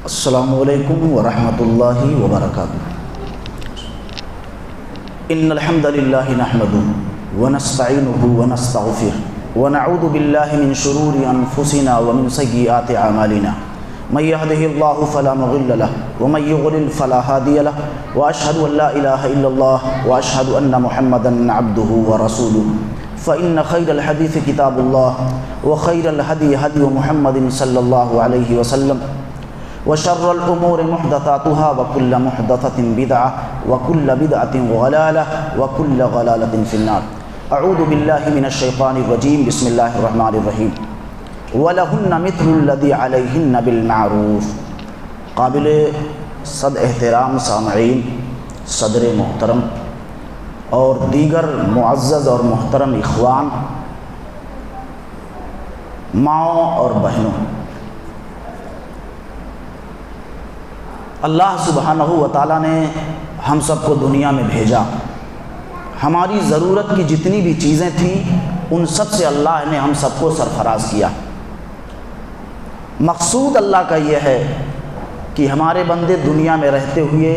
السلام علیکم ورحمۃ اللہ وبرکاتہ۔ ان الحمد للہ نحمده ونستعینه ونستغفره ونعوذ باللہ من شرور انفسنا ومن سیئات اعمالنا من يهده الله فلا مضل له ومن يضلل فلا هادي له واشهد ان لا اله الا الله واشهد ان محمدا عبده ورسوله فان خير الحديث كتاب الله وخير الهدي هدي محمد صلى الله عليه وسلم وشر الأمور محدثاتها وكل محدثة بدعة وكل بدعة ضلالة وكل ضلالة في النار۔ اعوذ باللہ من الشیطان الرجیم، بسم اللہ الرحمن الرحیم۔ وَلَهُنَّ مِثْلُ الَّذِي عَلَيْهِنَّ بِالْمَعْرُوفِ۔ قابل صد احترام سامعین، صدر محترم اور دیگر معزز اور محترم اخوان، ماؤں اور بہنوں، اللہ سبحانہ و تعالیٰ نے ہم سب کو دنیا میں بھیجا۔ ہماری ضرورت کی جتنی بھی چیزیں تھیں ان سب سے اللہ نے ہم سب کو سرفراز کیا۔ مقصود اللہ کا یہ ہے کہ ہمارے بندے دنیا میں رہتے ہوئے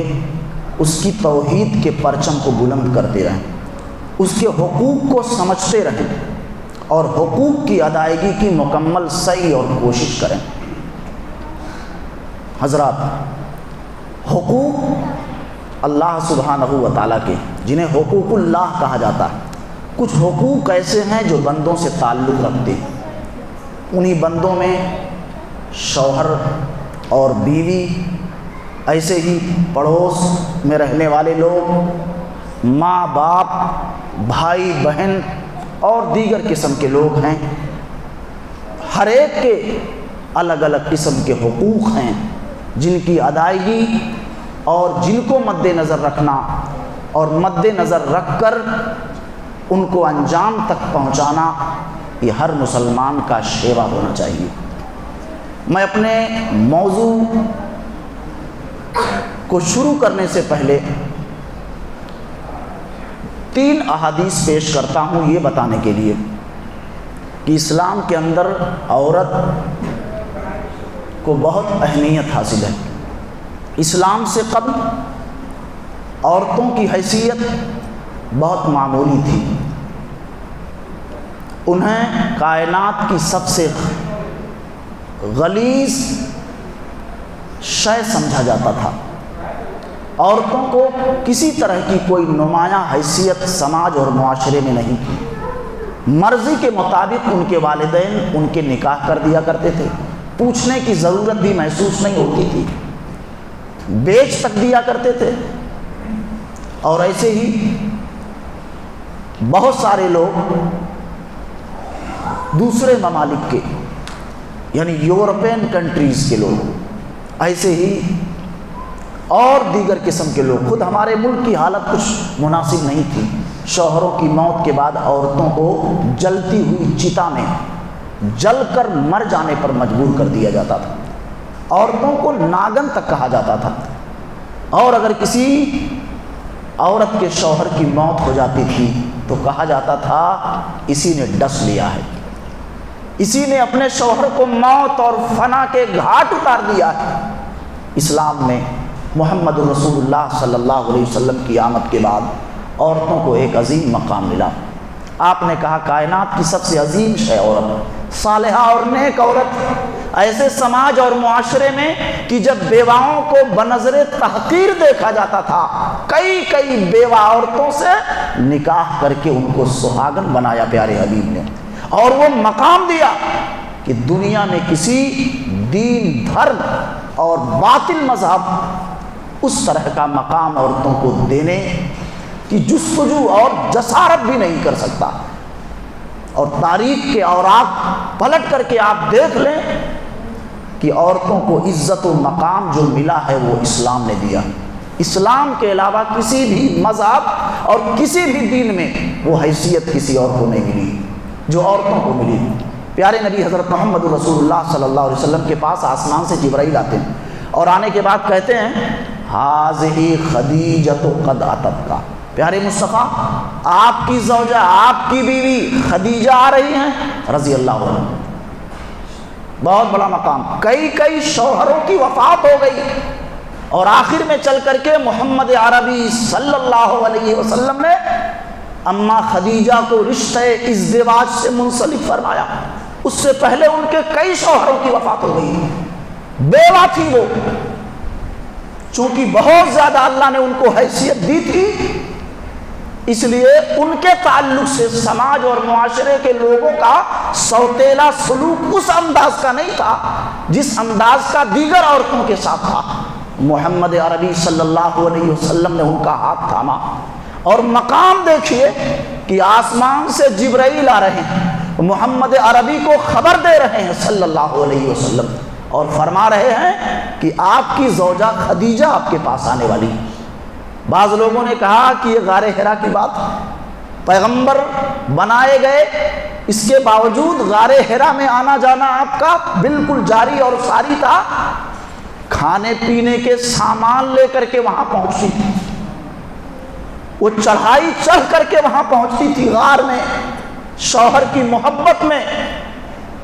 اس کی توحید کے پرچم کو بلند کرتے رہیں، اس کے حقوق کو سمجھتے رہیں اور حقوق کی ادائیگی کی مکمل سعی اور کوشش کریں۔ حضرات، حقوق اللہ سبحانہ و تعالیٰ کے، جنہیں حقوق اللہ کہا جاتا ہے، کچھ حقوق ایسے ہیں جو بندوں سے تعلق رکھتے ہیں۔ انہی بندوں میں شوہر اور بیوی، ایسے ہی پڑوس میں رہنے والے لوگ، ماں باپ، بھائی بہن اور دیگر قسم کے لوگ ہیں۔ ہر ایک کے الگ الگ قسم کے حقوق ہیں جن کی ادائیگی اور جن کو مد نظر رکھنا اور مد نظر رکھ کر ان کو انجام تک پہنچانا یہ ہر مسلمان کا شیوا ہونا چاہیے۔ میں اپنے موضوع کو شروع کرنے سے پہلے 3 احادیث پیش کرتا ہوں یہ بتانے کے لیے کہ اسلام کے اندر عورت کو بہت اہمیت حاصل ہے۔ اسلام سے قبل عورتوں کی حیثیت بہت معمولی تھی، انہیں کائنات کی سب سے غلیظ شے سمجھا جاتا تھا۔ عورتوں کو کسی طرح کی کوئی نمایاں حیثیت سماج اور معاشرے میں نہیں تھی۔ مرضی کے مطابق ان کے والدین ان کے نکاح کر دیا کرتے تھے، پوچھنے کی ضرورت بھی محسوس نہیں ہوتی تھی، بیچ تک دیا کرتے تھے۔ اور ایسے ہی بہت سارے لوگ دوسرے ممالک کے، یعنی یورپین کنٹریز کے لوگ، ایسے ہی اور دیگر قسم کے لوگ، خود ہمارے ملک کی حالت کچھ مناسب نہیں تھی۔ شوہروں کی موت کے بعد عورتوں کو جلتی ہوئی چتا میں جل کر مر جانے پر مجبور کر دیا جاتا تھا۔ عورتوں کو ناگن تک کہا جاتا تھا، اور اگر کسی عورت کے شوہر کی موت ہو جاتی تھی تو کہا جاتا تھا اسی نے ڈس لیا ہے، اسی نے اپنے شوہر کو موت اور فنا کے گھاٹ اتار دیا ہے۔ اسلام میں محمد رسول اللہ صلی اللہ علیہ وسلم کی آمد کے بعد عورتوں کو ایک عظیم مقام ملا۔ آپ نے کہا کائنات کی سب سے عظیم شے عورت، صالحہ اور نیک عورت، ایسے سماج اور معاشرے میں کہ جب بیواؤں کو بنظر تحقیر دیکھا جاتا تھا، کئی بیوہ عورتوں سے نکاح کر کے ان کو سہاگن بنایا پیارے حبیب نے، اور وہ مقام دیا کہ دنیا میں کسی دین، دھرم اور باطل مذہب اس طرح کا مقام عورتوں کو دینے کی جستجو اور جسارت بھی نہیں کر سکتا۔ اور تاریخ کے اوراق پلٹ کر کے آپ دیکھ لیں کہ عورتوں کو عزت و مقام جو ملا ہے وہ اسلام نے دیا۔ اسلام کے علاوہ کسی بھی مذہب اور کسی بھی دین میں وہ حیثیت کسی اور کو نہیں ملی جو عورتوں کو ملی۔ پیارے نبی حضرت محمد رسول اللہ صلی اللہ علیہ وسلم کے پاس آسمان سے جبرائیل آتے ہیں اور آنے کے بعد کہتے ہیں ہاذہ خدیجۃ قد اتت کا، پیارے مصطفیٰ آپ کی زوجہ، آپ کی بیوی خدیجہ آ رہی ہیں رضی اللہ عنہ۔ بہت بڑا مقام. کئی شوہروں کی وفات ہو گئی اور آخر میں چل کر کے محمد عربی صلی اللہ علیہ وسلم نے اماں خدیجہ کو رشتہ ازدواج سے منسلک فرمایا. اس سے پہلے ان کے کئی شوہروں کی وفات ہو گئی. بیوہ تھی وہ، چونکہ بہت زیادہ اللہ نے ان کو حیثیت دی تھی، اس لیے ان کے تعلق سے سماج اور معاشرے کے لوگوں کا سوتیلا سلوک اس انداز کا نہیں تھا جس انداز کا دیگر عورتوں کے ساتھ تھا. محمد عربی صلی اللہ علیہ وسلم نے ان کا ہاتھ تھاما اور مقام دیکھیے کہ آسمان سے جبرائیل آ رہے ہیں، محمد عربی کو خبر دے رہے ہیں صلی اللہ علیہ وسلم، اور فرما رہے ہیں کہ آپ کی زوجہ خدیجہ آپ کے پاس آنے والی. بعض لوگوں نے کہا کہ یہ غار حرا کی بات، پیغمبر بنائے گئے، اس کے باوجود غار حرا میں آنا جانا آپ کا بالکل جاری اور ساری تھا. کھانے پینے کے سامان لے کر کے وہاں پہنچتی تھی، وہ چڑھائی چڑھ کر کے وہاں پہنچتی تھی غار میں، شوہر کی محبت میں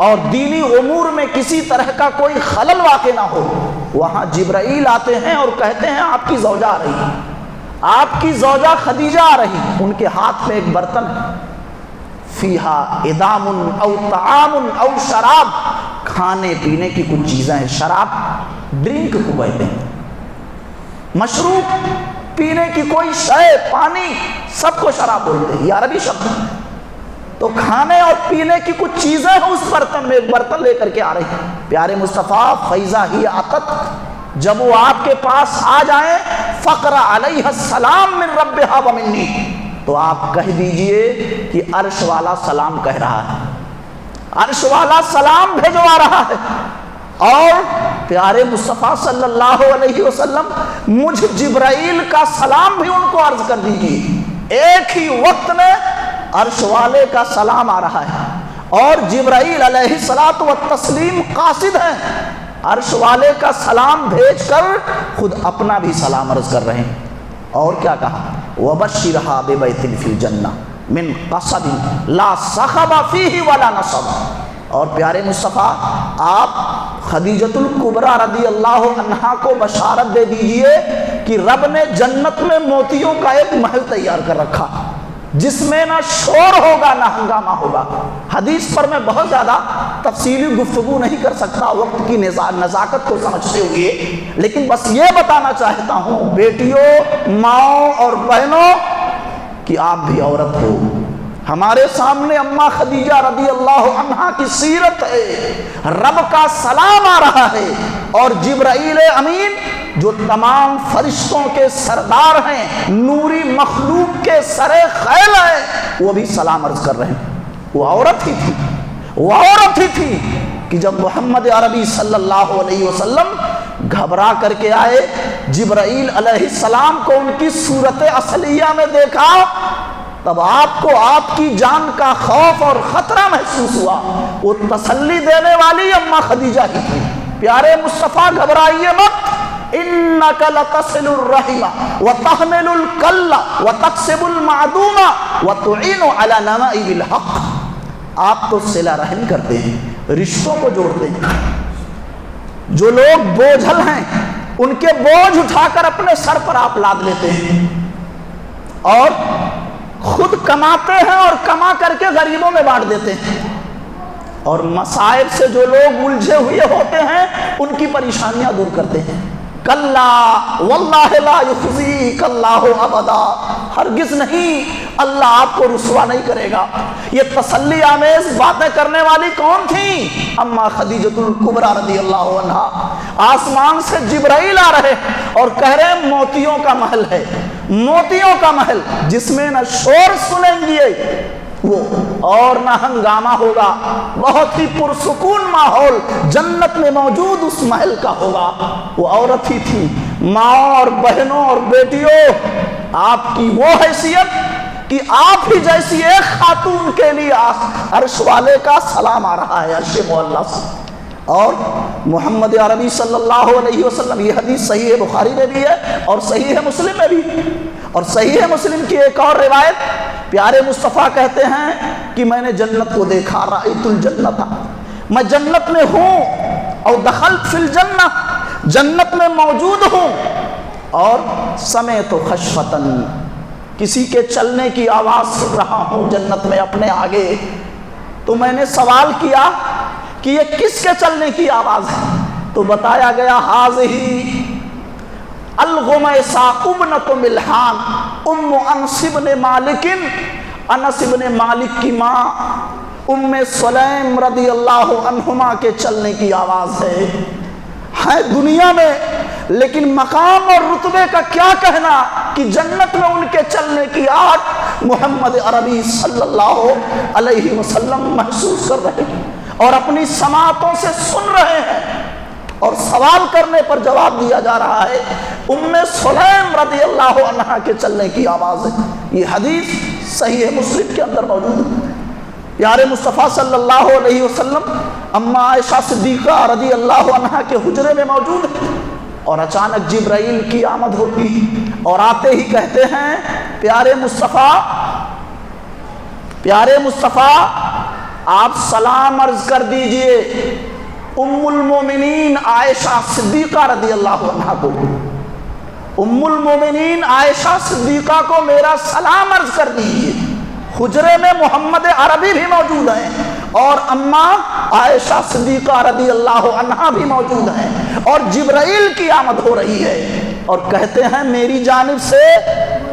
اور دینی امور میں کسی طرح کا کوئی خلل واقع نہ ہو. وہاں جبرائیل آتے ہیں اور کہتے ہیں آپ کی زوجہ آ رہی ہے، آپ کی زوجہ خدیجہ آ رہی. ان کے ہاتھ میں ایک برتن ہے، فیہا ادام او طعام او شراب، کھانے پینے کی کچھ چیزیں ہیں. شراب ڈرنک کو کہتے ہیں، مشروب پینے کی کوئی شے، پانی، سب کو شراب بولتے ہیں، یہ عربی شبد ہے. تو کھانے اور پینے کی کچھ چیزیں ہیں اس برتن میں، ایک برتن لے کر کے آ رہی ہیں. پیارے مصطفیٰ فیضا ہی عطت، جب وہ آپ کے پاس آ جائیں، فقرا علیہ السلام من ربہا و منی، تو آپ کہہ دیجئے کہ عرش والا سلام کہہ رہا ہے، عرش والا سلام بھیجوا رہا ہے. اور پیارے مصطفیٰ صلی اللہ علیہ وسلم مجھ جبرائیل کا سلام بھی ان کو عرض کر دیجئے. ایک ہی وقت میں عرش والے کا سلام آ رہا ہے اور جبرائیل علیہ الصلاۃ والتسلیم قاصد ہیں، عرش والے کا سلام بھیج کر خود اپنا بھی سلام عرض کر رہے ہیں. اور کیا کہا؟ وَبَشِّرْهَا بِبَيْتٍ فِي الْجَنَّةِ مِنْ قَصَبٍ لَا صَخَبَ فِيهِ وَلَا نَصَبَ. اور پیارے مصطفیٰ آپ خدیجۃ الکبریٰ رضی اللہ عنہا کو بشارت دے دیجئے کہ رب نے جنت میں موتیوں کا ایک محل تیار کر رکھا جس میں نہ شور ہوگا نہ ہنگامہ ہوگا. حدیث پر میں بہت زیادہ تفصیلی گفتگو نہیں کر سکتا وقت کی نزاکت کو سمجھتے ہوئے، لیکن بس یہ بتانا چاہتا ہوں بیٹیوں، ماؤں اور بہنوں کہ آپ بھی عورت ہو. ہمارے سامنے اماں خدیجہ رضی اللہ عنہا کی سیرت ہے، رب کا سلام آ رہا ہے اور جبرائیل امین جو تمام فرشتوں کے سردار ہیں، نوری مخلوق کے سر خیل ہیں، وہ بھی سلام عرض کر رہے ہیں. وہ عورت ہی تھی کہ جب محمد عربی صلی اللہ علیہ وسلم گھبرا کر کے آئے، جبرائیل علیہ السلام کو ان کی صورت اصلیہ میں دیکھا، تب آپ کو آپ کی جان کا خوف اور خطرہ محسوس ہوا. وہ تسلی دینے والی اماں خدیجہ ہی تھی. پیارے مصطفیٰ گھبرائیے مت، انک لتصل الرحم وتحمل الکل وتکسب المعدوم وتعین علی نوائب الحق. آپ تو صلہ رحم کرتے ہیں، رشتوں کو جوڑتے ہیں. جو لوگ بوجھل ہیں ان کے بوجھ اٹھا کر اپنے سر پر آپ لاد لیتے ہیں اور خود کماتے ہیں اور کما کر کے غریبوں میں بانٹ دیتے ہیں. اور مصائب سے جو لوگ الجھے ہوئے ہوتے ہیں ان کی پریشانیاں دور کرتے ہیں. کلا واللہ لا یخزیک اللہ ابدا، ہرگز نہیں، اللہ آپ کو رسوا نہیں کرے گا. یہ تسلی آمیز باتیں کرنے والی کون تھیں؟ اماں خدیجۃ الکبریٰ رضی اللہ عنہا. آسمان سے جبرائیل آ رہے اور کہہ رہے ہیں موتیوں کا محل ہے، موتیوں کا محل جس میں نہ شور سنیں گے وہ اور نہ ہنگامہ ہوگا، بہت ہی پرسکون ماحول جنت میں موجود اس محل کا ہوگا. وہ عورت ہی تھی. ماں اور بہنوں اور بیٹیوں، آپ کی وہ حیثیت کہ آپ ہی جیسی ایک خاتون کے لیے عرش والے کا سلام آ رہا ہے عرش معلیٰ سے. اور محمد عربی صلی اللہ علیہ وسلم، یہ حدیث صحیح بخاری میں بھی ہے اور صحیح مسلم میں بھی. اور صحیح مسلم کی ایک اور روایت، پیارے مصطفیٰ کہتے ہیں کہ میں نے جنت کو دیکھا، رأیت الجنت، میں جنت میں ہوں، اور دخلت فی الجنہ، جنت میں موجود ہوں، اور سمعت خشفتن، کسی کے چلنے کی آواز سن رہا ہوں جنت میں اپنے آگے، تو میں نے سوال کیا کہ یہ کس کے چلنے کی آواز ہے؟ تو بتایا گیا ھذہ الغمیسہ ابنۃ ملحان ام انس بن مالک، انس بن مالک کی ماں ام سلیم رضی اللہ عنہما کے چلنے کی آواز ہے دنیا میں، لیکن مقام اور رتبے کا کیا کہنا کہ جنت میں ان کے چلنے کی آہٹ محمد عربی صلی اللہ علیہ وسلم محسوس کر رہے ہیں اور اپنی سماعتوں سے سن رہے ہیں، اور سوال کرنے پر جواب دیا جا رہا ہے ام سلیم رضی اللہ عنہا کے چلنے کی آواز ہے۔ یہ حدیث صحیح مسلم کے اندر موجود ہے۔ پیارے مصطفیٰ صلی اللہ علیہ وسلم اما عائشہ صدیقہ رضی اللہ عنہا کے حجرے میں موجود ہے، اور اچانک جبرائیل کی آمد ہوتی اور آتے ہی کہتے ہیں پیارے مصطفیٰ آپ سلام عرض کر دیجئے ام المومنین عائشہ صدیقہ رضی اللہ عنہا کو، ام المومنین عائشہ صدیقہ کو میرا سلام عرض کر دیجئے۔ حجرے میں محمد عربی بھی موجود ہیں اور اماں عائشہ صدیقہ رضی اللہ عنہا بھی موجود ہیں، اور جبرائیل کی آمد ہو رہی ہے اور کہتے ہیں میری جانب سے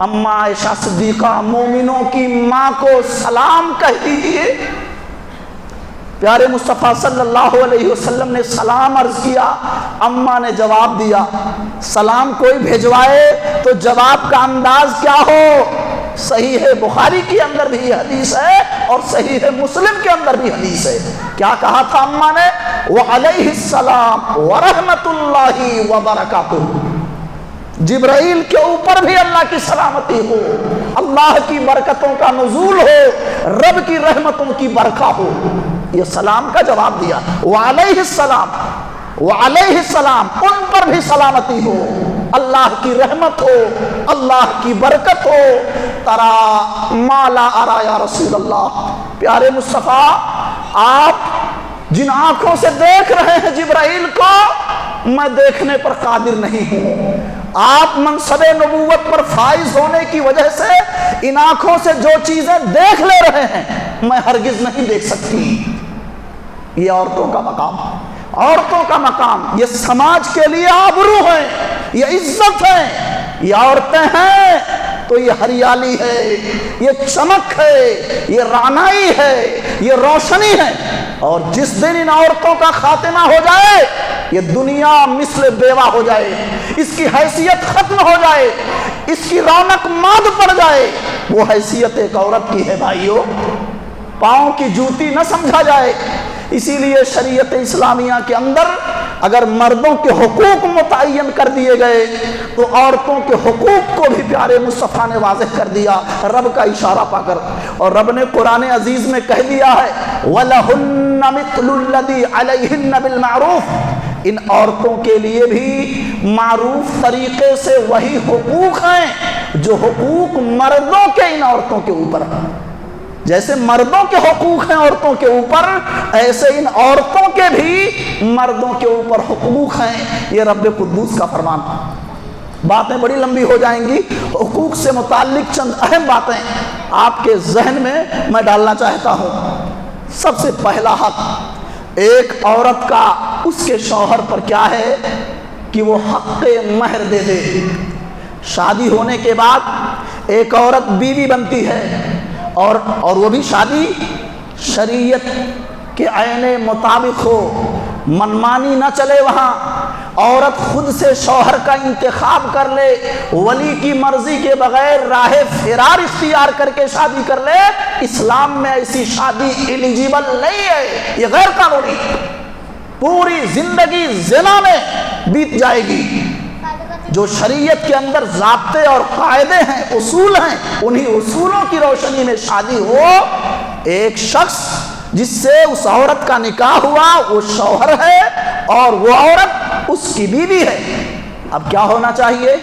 اماں عائشہ صدیقہ مومنوں کی ماں کو سلام کہہ دیجئے۔ پیارے مصطفیٰ صلی اللہ علیہ وسلم نے سلام عرض کیا، اماں نے جواب دیا۔ سلام کوئی بھیجوائے تو جواب کا انداز کیا ہو؟ صحیح بخاری کے اندر بھی یہ حدیث ہے اور صحیح مسلم کے اندر بھی حدیث ہے۔ کیا کہا تھا اماں نے؟ وعلیہ السلام ورحمۃ اللہ وبرکاتہ، جبرائیل کے اوپر بھی اللہ کی سلامتی ہو، اللہ کی برکتوں کا نزول ہو، رب کی رحمتوں کی برکہ ہو۔ یہ سلام کا جواب دیا، وعلیہ السلام، ان پر بھی سلامتی ہو، اللہ کی رحمت ہو، اللہ کی برکت ہو۔ ترا ما لا ارا یا رسول اللہ، پیارے مصطفیٰ آپ جن آنکھوں سے دیکھ رہے ہیں جبرائیل کو، میں دیکھنے پر قادر نہیں ہوں۔ آپ منصب نبوت پر فائز ہونے کی وجہ سے ان آنکھوں سے جو چیزیں دیکھ لے رہے ہیں میں ہرگز نہیں دیکھ سکتی۔ یہ عورتوں کا مقام، عورتوں کا مقام، یہ سماج کے لیے آبرو ہے، یہ عزت ہے۔ یہ عورتیں ہیں تو یہ ہریالی ہے، یہ چمک ہے، یہ رعنائی ہے، یہ روشنی ہے، اور جس دن ان عورتوں کا خاتمہ ہو جائے یہ دنیا مثل بیوہ ہو جائے، اس کی حیثیت ختم ہو جائے، اس کی رونق ماند پڑ جائے، وہ حیثیت ایک عورت کی ہے بھائیو، پاؤں کی جوتی نہ سمجھا جائے۔ اسی لیے شریعت اسلامیہ کے اندر اگر مردوں کے حقوق متعین کر دیے گئے تو عورتوں کے حقوق کو بھی پیارے مصطفیٰ نے واضح کر دیا، رب کا اشارہ پا کر، اور رب نے قرآن عزیز میں کہہ دیا ہے وَلَهُنَّ مِثْلُ الَّذِي عَلَيْهِنَّ بِالْمَعْرُوفِ، ان عورتوں کے لیے بھی معروف طریقے سے وہی حقوق ہیں جو حقوق مردوں کے ان عورتوں کے اوپر ہیں۔ جیسے مردوں کے حقوق ہیں عورتوں کے اوپر، ایسے ان عورتوں کے بھی مردوں کے اوپر حقوق ہیں۔ یہ رب قدوس کا فرمان۔ باتیں بڑی لمبی ہو جائیں گی، حقوق سے متعلق چند اہم باتیں آپ کے ذہن میں ڈالنا چاہتا ہوں۔ سب سے پہلا حق ایک عورت کا اس کے شوہر پر کیا ہے کہ وہ حق مہر دے دے۔ شادی ہونے کے بعد ایک عورت بیوی بنتی ہے، اور وہ بھی شادی شریعت کے عین مطابق ہو، منمانی نہ چلے وہاں، عورت خود سے شوہر کا انتخاب کر لے، ولی کی مرضی کے بغیر راہ فرار اختیار کر کے شادی کر لے۔ اسلام میں ایسی شادی ایلیجیبل نہیں ہے، یہ غیر قانونی، پوری زندگی زنا میں بیت جائے گی۔ جو شریعت کے اندر ضابطے اور قاعدے ہیں، اصول ہیں، انہی اصولوں کی روشنی میں شادی ہو۔ ایک شخص جس سے اس عورت کا نکاح ہوا وہ شوہر ہے اور وہ عورت اس کی بیوی ہے۔ اب کیا ہونا چاہیے؟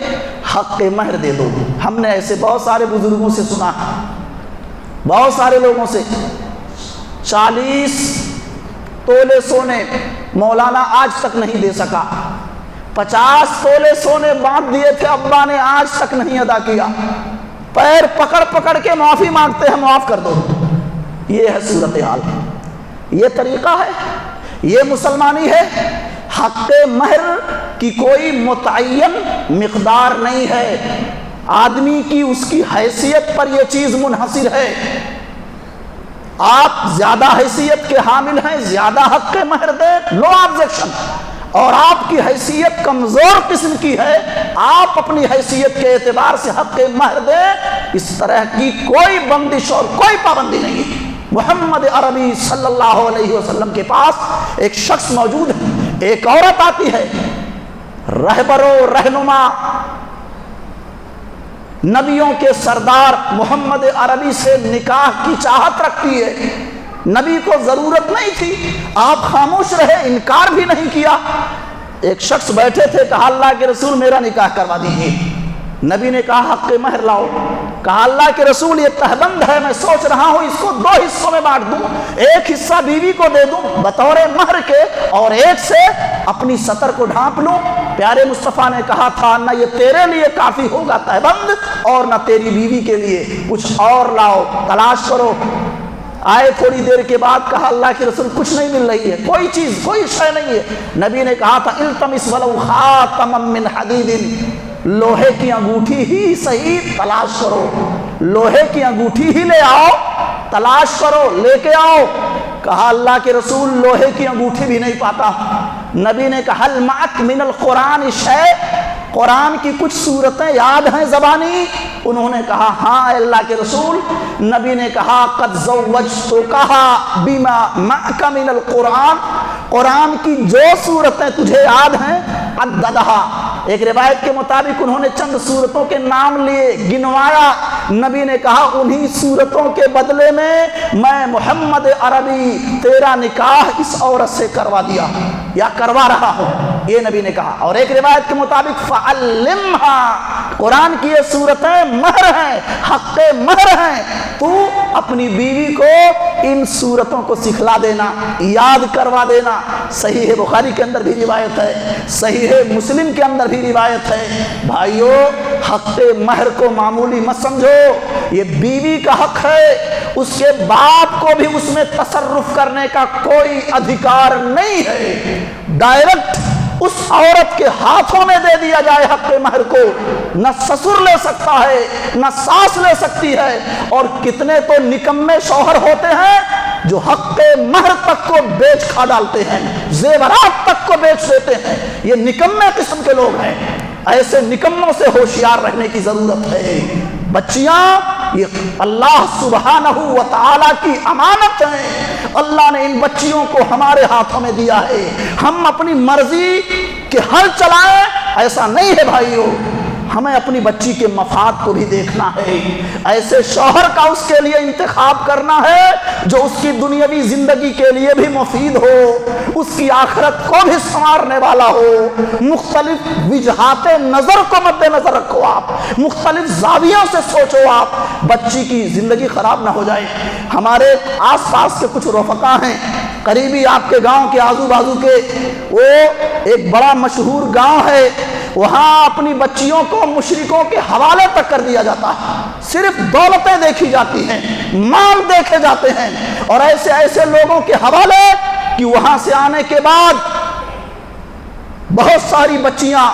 حق مہر دے دو۔ ہم نے ایسے بہت سارے بزرگوں سے سنا، بہت سارے لوگوں سے 40 تولے سونے مولانا آج تک نہیں دے سکا، 50 تولے سونے باندھ دیے تھے ابا نے، آج تک نہیں ادا کیا، پیر پکڑ پکڑ کے معافی مانگتے ہیں معاف کر دو۔ یہ ہے صورتحال، یہ طریقہ ہے، یہ مسلمانی ہے۔ حق مہر کی کوئی متعین مقدار نہیں ہے، آدمی کی اس کی حیثیت پر یہ چیز منحصر ہے۔ آپ زیادہ حیثیت کے حامل ہیں، زیادہ حق مہر دیں، نو آبجیکشن، اور آپ کی حیثیت کمزور قسم کی ہے، آپ اپنی حیثیت کے اعتبار سے حق مہر دیں، اس طرح کی کوئی بندش اور کوئی پابندی نہیں۔ محمد عربی صلی اللہ علیہ وسلم کے پاس ایک شخص موجود ہے، ایک عورت آتی ہے، رہبر و رہنما نبیوں کے سردار محمد عربی سے نکاح کی چاہت رکھتی ہے، نبی کو ضرورت نہیں تھی، آپ خاموش رہے، انکار بھی نہیں کیا۔ ایک شخص بیٹھے تھے، کہا اللہ کے رسول میرا نکاح کروا دیجیے۔ نبی نے کہا حق مہر لاؤ، کہا اللہ کے رسول یہ تہبند ہے، میں سوچ رہا ہوں اس کو 2 حصوں میں بانٹ دوں، ایک حصہ بیوی کو دے دوں بطور مہر کے، اور ایک سے اپنی سطر کو ڈھانپ لوں۔ پیارے مصطفیٰ نے کہا تھا نہ یہ تیرے لیے کافی ہوگا تہبند، اور نہ تیری بیوی کے لیے، کچھ اور لاؤ، تلاش کرو۔ آئے تھوڑی دیر کے بعد، کہا اللہ کے رسول کچھ نہیں مل رہی ہے، کوئی چیز کوئی شے نہیں ہے۔ نبی نے کہا تھا التمس ولو خاتما من حدید، لوہے کی انگوٹھی ہی صحیح تلاش کرو، لوہے کی انگوٹھی ہی لے آؤ، تلاش کرو، لے کے آؤ۔ کہا اللہ کے رسول لوہے کی انگوٹھی بھی نہیں پاتا۔ نبی نے کہا هل معك من القرآن شيء، قرآن کی کچھ صورتیں یاد ہیں زبانی؟ انہوں نے کہا ہاں اے اللہ کے رسول۔ نبی نے کہا قد زوجتکها بما معك من القرآن، قرآن کی جو صورتیں تجھے یاد ہیں عددها، ایک روایت کے مطابق انہوں نے چند صورتوں کے نام لیے، گنوایا۔ نبی نے کہا انہی صورتوں کے بدلے میں محمد عربی تیرا نکاح اس عورت سے کروا دیا یا کروا رہا ہوں، یہ نبی نے کہا۔ اور ایک روایت کے مطابق فعلمها، قرآن کی یہ صورتیں مہر ہیں، حق مہر ہیں، تو اپنی بیوی کو ان صورتوں کو سکھلا دینا، یاد کروا دینا۔ صحیح بخاری کے اندر بھی روایت ہے، صحیح مسلم کے اندر بھی روایت ہے۔ بھائیو حق مہر کو معمولی مت سمجھو، یہ بیوی کا حق ہے، اس کے باپ کو بھی اس میں تصرف کرنے کا کوئی ادھیکار نہیں ہے۔ ڈائریکٹ اس عورت کے ہاتھوں میں دے دیا جائے حق مہر کو، نہ سسر لے سکتا ہے نہ ساس لے سکتی ہے۔ اور کتنے تو نکمے شوہر ہوتے ہیں جو حق مہر تک کو بیچ کھا ڈالتے ہیں، زیورات تک کو بیچ دیتے ہیں، یہ نکمے قسم کے لوگ ہیں۔ ایسے نکموں سے ہوشیار رہنے کی ضرورت ہے۔ بچیاں یہ اللہ سبحانہ و تعالی کی امانت ہیں، اللہ نے ان بچیوں کو ہمارے ہاتھوں میں دیا ہے، ہم اپنی مرضی کے حل چلائیں ایسا نہیں ہے بھائیو، ہمیں اپنی بچی کے مفاد کو بھی دیکھنا ہے، ایسے شوہر کا اس کے لیے انتخاب کرنا ہے جو اس کی دنیاوی زندگی کے لیے بھی مفید ہو، اس کی آخرت کو بھی سنوارنے والا ہو۔ مختلف وجہات نظر کو مد نظر رکھو، آپ مختلف زاویوں سے سوچو، آپ بچی کی زندگی خراب نہ ہو جائے۔ ہمارے آس پاس کے کچھ رفقا ہیں، قریبی آپ کے گاؤں کے آزو بازو کے، وہ ایک بڑا مشہور گاؤں ہے، وہاں اپنی بچیوں کو مشرکوں کے حوالے تک کر دیا جاتا ہے، صرف دولتیں دیکھی جاتی ہیں، مال دیکھے جاتے ہیں، اور ایسے ایسے لوگوں کے حوالے کہ وہاں سے آنے کے بعد بہت ساری بچیاں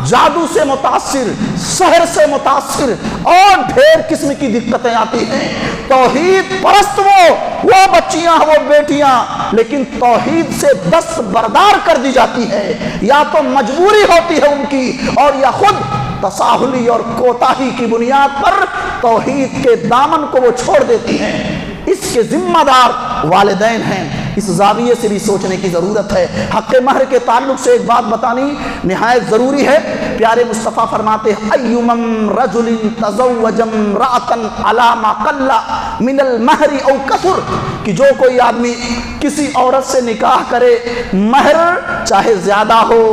جادو سے متاثر، سحر سے متاثر، اور ڈھیر قسم کی دقتیں آتی ہیں۔ توحید پرست وہ بچیاں، وہ بیٹیاں، لیکن توحید سے دست بردار کر دی جاتی ہے، یا تو مجبوری ہوتی ہے ان کی، اور یا خود تساہلی اور کوتاہی کی بنیاد پر توحید کے دامن کو وہ چھوڑ دیتی ہیں۔ اس کے ذمہ دار والدین ہیں، اس زاویے سے بھی سوچنے کی ضرورت ہے۔ حق مہر کے تعلق سے ایک بات بتانی نہایت ضروری ہے۔ پیارے مصطفیٰ فرماتے ہیں ایمن رجل تزوج امرأۃ علی ما قل من المہر او کثر، کہ جو کوئی آدمی کسی عورت سے نکاح کرے، مہر چاہے زیادہ ہو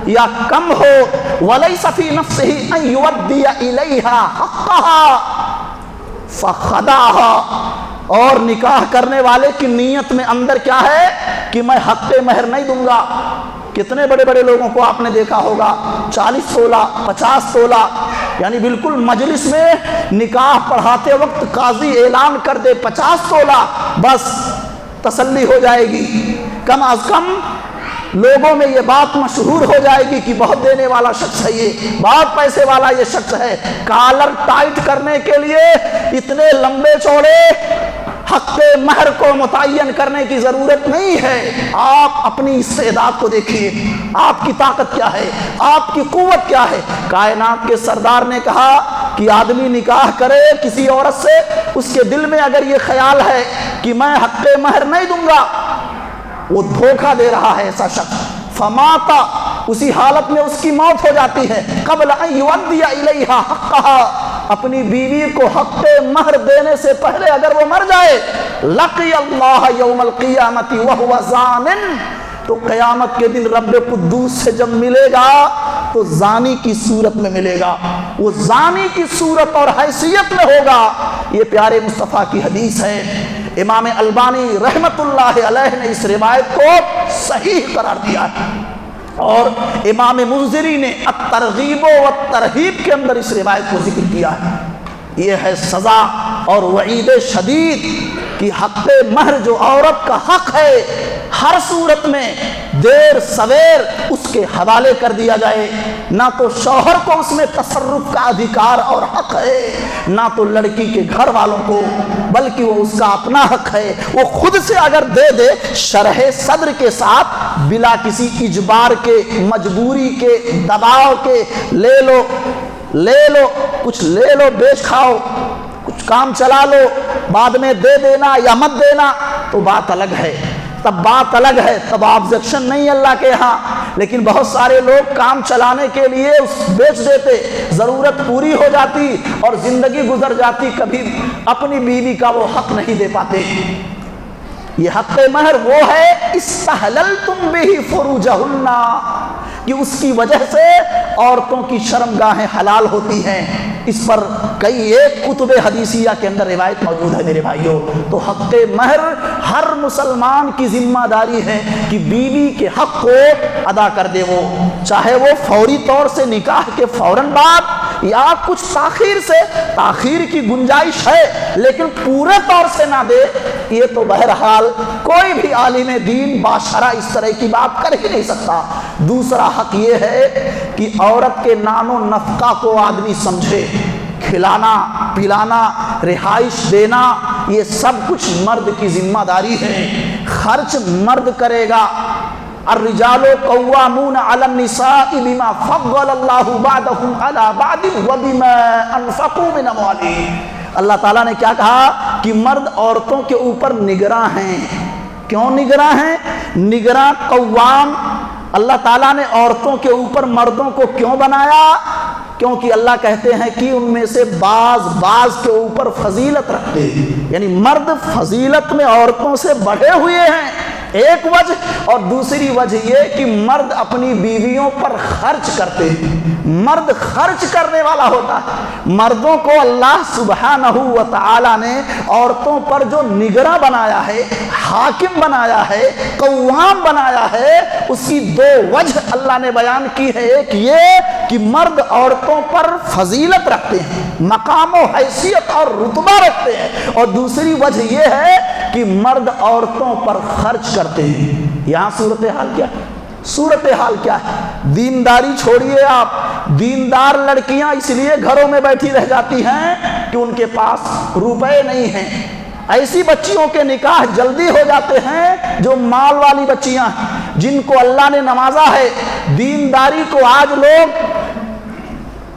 یا کم ہو، ولیس فی نفسہ ان یودی الیہا حقہا فخدعہا، اور نکاح کرنے والے کی نیت میں اندر کیا ہے کہ میں حق مہر نہیں دوں گا. کتنے بڑے بڑے لوگوں کو آپ نے دیکھا ہوگا 40 تولہ 50 تولہ، یعنی بالکل مجلس میں نکاح پڑھاتے وقت قاضی اعلان کر دے 50 تولہ، بس تسلی ہو جائے گی. کم از کم لوگوں میں یہ بات مشہور ہو جائے گی کہ بہت دینے والا شخص ہے، یہ بہت پیسے والا یہ شخص ہے. کالر ٹائٹ کرنے کے لیے اتنے لمبے چوڑے حق مہر کو متعین کرنے کی ضرورت نہیں ہے. آپ اپنی استعداد کو دیکھیے، آپ کی طاقت کیا ہے، آپ کی قوت کیا ہے. کائنات کے سردار نے کہا کہ آدمی نکاح کرے کسی عورت سے، اس کے دل میں اگر یہ خیال ہے کہ میں حق مہر نہیں دوں گا، وہ دھوکہ دے رہا ہے ایسا شخص. فماتا، اسی حالت میں اس کی موت ہو جاتی ہے. قبل ان یؤدی الیہا حقہا، اپنی بیوی کو حق مہر دینے سے پہلے اگر وہ مر جائے، لقی اللہ یوم القیامت وہو زان، تو قیامت کے دن رب قدوس سے جب ملے گا تو زانی کی صورت میں ملے گا، وہ زانی کی صورت اور حیثیت میں ہوگا. یہ پیارے مصطفیٰ کی حدیث ہے. امام البانی رحمت اللہ علیہ نے اس روایت کو صحیح قرار دیا ہے، اور امام منذری نے الترغیب والترہیب کے اندر اس روایت کو ذکر کیا ہے. یہ ہے سزا اور وعید شدید کہ حق مہر جو عورت کا حق ہے، ہر صورت میں دیر سویر اس کے حوالے کر دیا جائے. نہ تو شوہر کو اس میں تصرف کا ادھیکار اور حق ہے، نہ تو لڑکی کے گھر والوں کو، بلکہ وہ اس کا اپنا حق ہے. وہ خود سے اگر دے دے شرح صدر کے ساتھ، بلا کسی اجبار کے، مجبوری کے، دباؤ کے، لے لو کچھ لے لو، بیچ کھاؤ، کچھ کام چلا لو، بعد میں دے دینا یا مت دینا، تو بات الگ ہے. تب بات الگ ہے، تب آبجیکشن نہیں اللہ کے ہاں. لیکن بہت سارے لوگ کام چلانے کے لیے بیچ دیتے، ضرورت پوری ہو جاتی اور زندگی گزر جاتی، کبھی اپنی بیوی کا وہ حق نہیں دے پاتے. یہ حق مہر وہ ہے استحللتم بہ فروجہن، کہ اس کی وجہ سے عورتوں کی شرمگاہیں حلال ہوتی ہیں. اس پر کئی ایک کتب حدیثیہ کے اندر روایت موجود ہے میرے بھائیوں. تو حق مہر ہر مسلمان کی ذمہ داری ہے کہ بیوی کے حق کو ادا کر دے. وہ چاہے وہ فوری طور سے نکاح کے فوراً بعد یا کچھ تاخیر سے، تاخیر کی گنجائش ہے لیکن پورے طور سے نہ دے. یہ تو بہرحال کوئی بھی عالم دین باشرہ اس طرح کی بات کر ہی نہیں سکتا. دوسرا حق یہ ہے کہ عورت کے نان و نفقہ کو آدمی سمجھے. کھلانا پلانا رہائش دینا یہ سب کچھ مرد کی ذمہ داری ہے. خرچ مرد کرے گا. الرجال قوامون علی النساء بما فضل اللہ بعضهم علی بعض وبما انفقوا من اموالهم. اللہ تعالیٰ نے کیا کہا کہ مرد عورتوں کے اوپر نگراں ہیں. کیوں نگراں ہیں؟ نگراں قوام. اللہ تعالیٰ نے عورتوں کے اوپر مردوں کو کیوں بنایا؟ کیونکہ اللہ کہتے ہیں کہ ان میں سے بعض کے اوپر فضیلت رکھتے ہیں، یعنی مرد فضیلت میں عورتوں سے بڑھے ہوئے ہیں، ایک وجہ. اور دوسری وجہ یہ کہ مرد اپنی بیویوں پر خرچ کرتے ہیں. مرد خرچ کرنے والا ہوتا ہے. مردوں کو اللہ سبحانہ و تعالی نے عورتوں پر جو نگراں بنایا ہے، حاکم بنایا ہے، قوام بنایا ہے، اس کی دو وجہ اللہ نے بیان کی ہے. ایک یہ کہ مرد عورتوں پر فضیلت رکھتے ہیں، مقام و حیثیت اور رتبہ رکھتے ہیں، اور دوسری وجہ یہ ہے کہ مرد عورتوں پر خرچ کرتے ہیں. یہاں صورتحال کیا ہے؟ صورتحال کیا ہے؟ دینداری چھوڑیے آپ. دیندار لڑکیاں اس لیے گھروں میں بیٹھی رہ جاتی ہیں کہ ان کے پاس روپے نہیں ہیں. ایسی بچیوں کے نکاح جلدی ہو جاتے ہیں جو مال والی بچیاں ہیں، جن کو اللہ نے نوازا ہے. دینداری کو آج لوگ